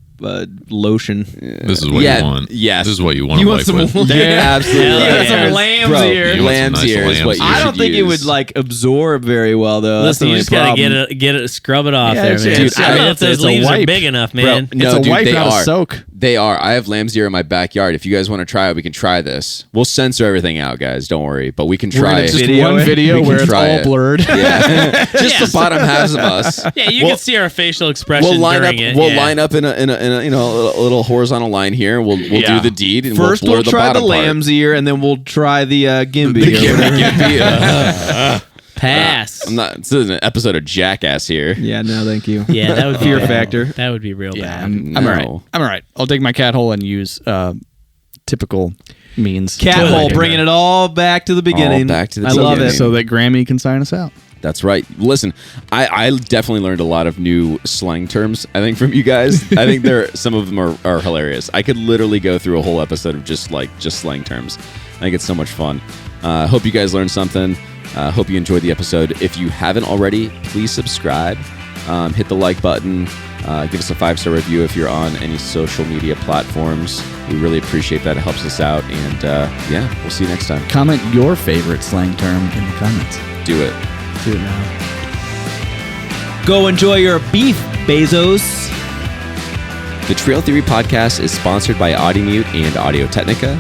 lotion. This is what Yeah, you want. yes. This is what you want You to want wipe some? with. Absolutely. Hell yeah. Some lamb's Bro, ear. You want some Lamb's nice ear is what lamb's you ear. I should don't think it use. would like absorb very well though. That's Listen, the you only just gotta problem. get it, scrub it off Yeah, there, it's- man. dude, I don't know if it's those a leaves are wipe. big enough, man. No, it's a dude, wipe, they not are. a soak. They are. I have lamb's ear in my backyard. If you guys want to try it, we can try this. We'll censor everything out, guys. Don't worry. But we can gonna try just it. video one it? video We can where it's try all it. blurred. Yeah, just the bottom halves of us. Yeah, you can see our facial expression We'll line up. during it. We'll yeah. line up in a you know a little horizontal line here. We'll Yeah. do the deed and First, we'll blur we'll try the bottom part. lamb's ear, and then we'll try the Gimpy. or whatever. Pass. I'm not. This is an episode of Jackass here. Yeah, no, thank you. Yeah, that would be Fear bad. factor. That would be real Yeah, bad. I'm all right. No. I'm all right. I'll take my cat hole and use typical means. Cat Toilet hole, paper. bringing it all back to the beginning. back to the I love beginning. it. so that Grammy can sign us out. That's right. Listen, I definitely learned a lot of new slang terms, I think, from you guys. I think some of them are hilarious. I could literally go through a whole episode of just slang terms. I think it's so much fun. Hope you guys learned something. Hope you enjoyed the episode. If you haven't already, please subscribe. Hit the like button. Give us a 5-star review if you're on any social media platforms. We really appreciate that. It helps us out. And yeah, we'll see you next time. Comment your favorite slang term in the comments. Do it. Do it now. Go enjoy your beef, Bezos. The Trail Theory Podcast is sponsored by Audimute and Audio Technica.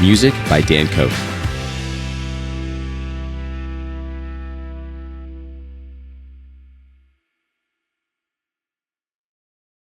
Music by Dan Koch.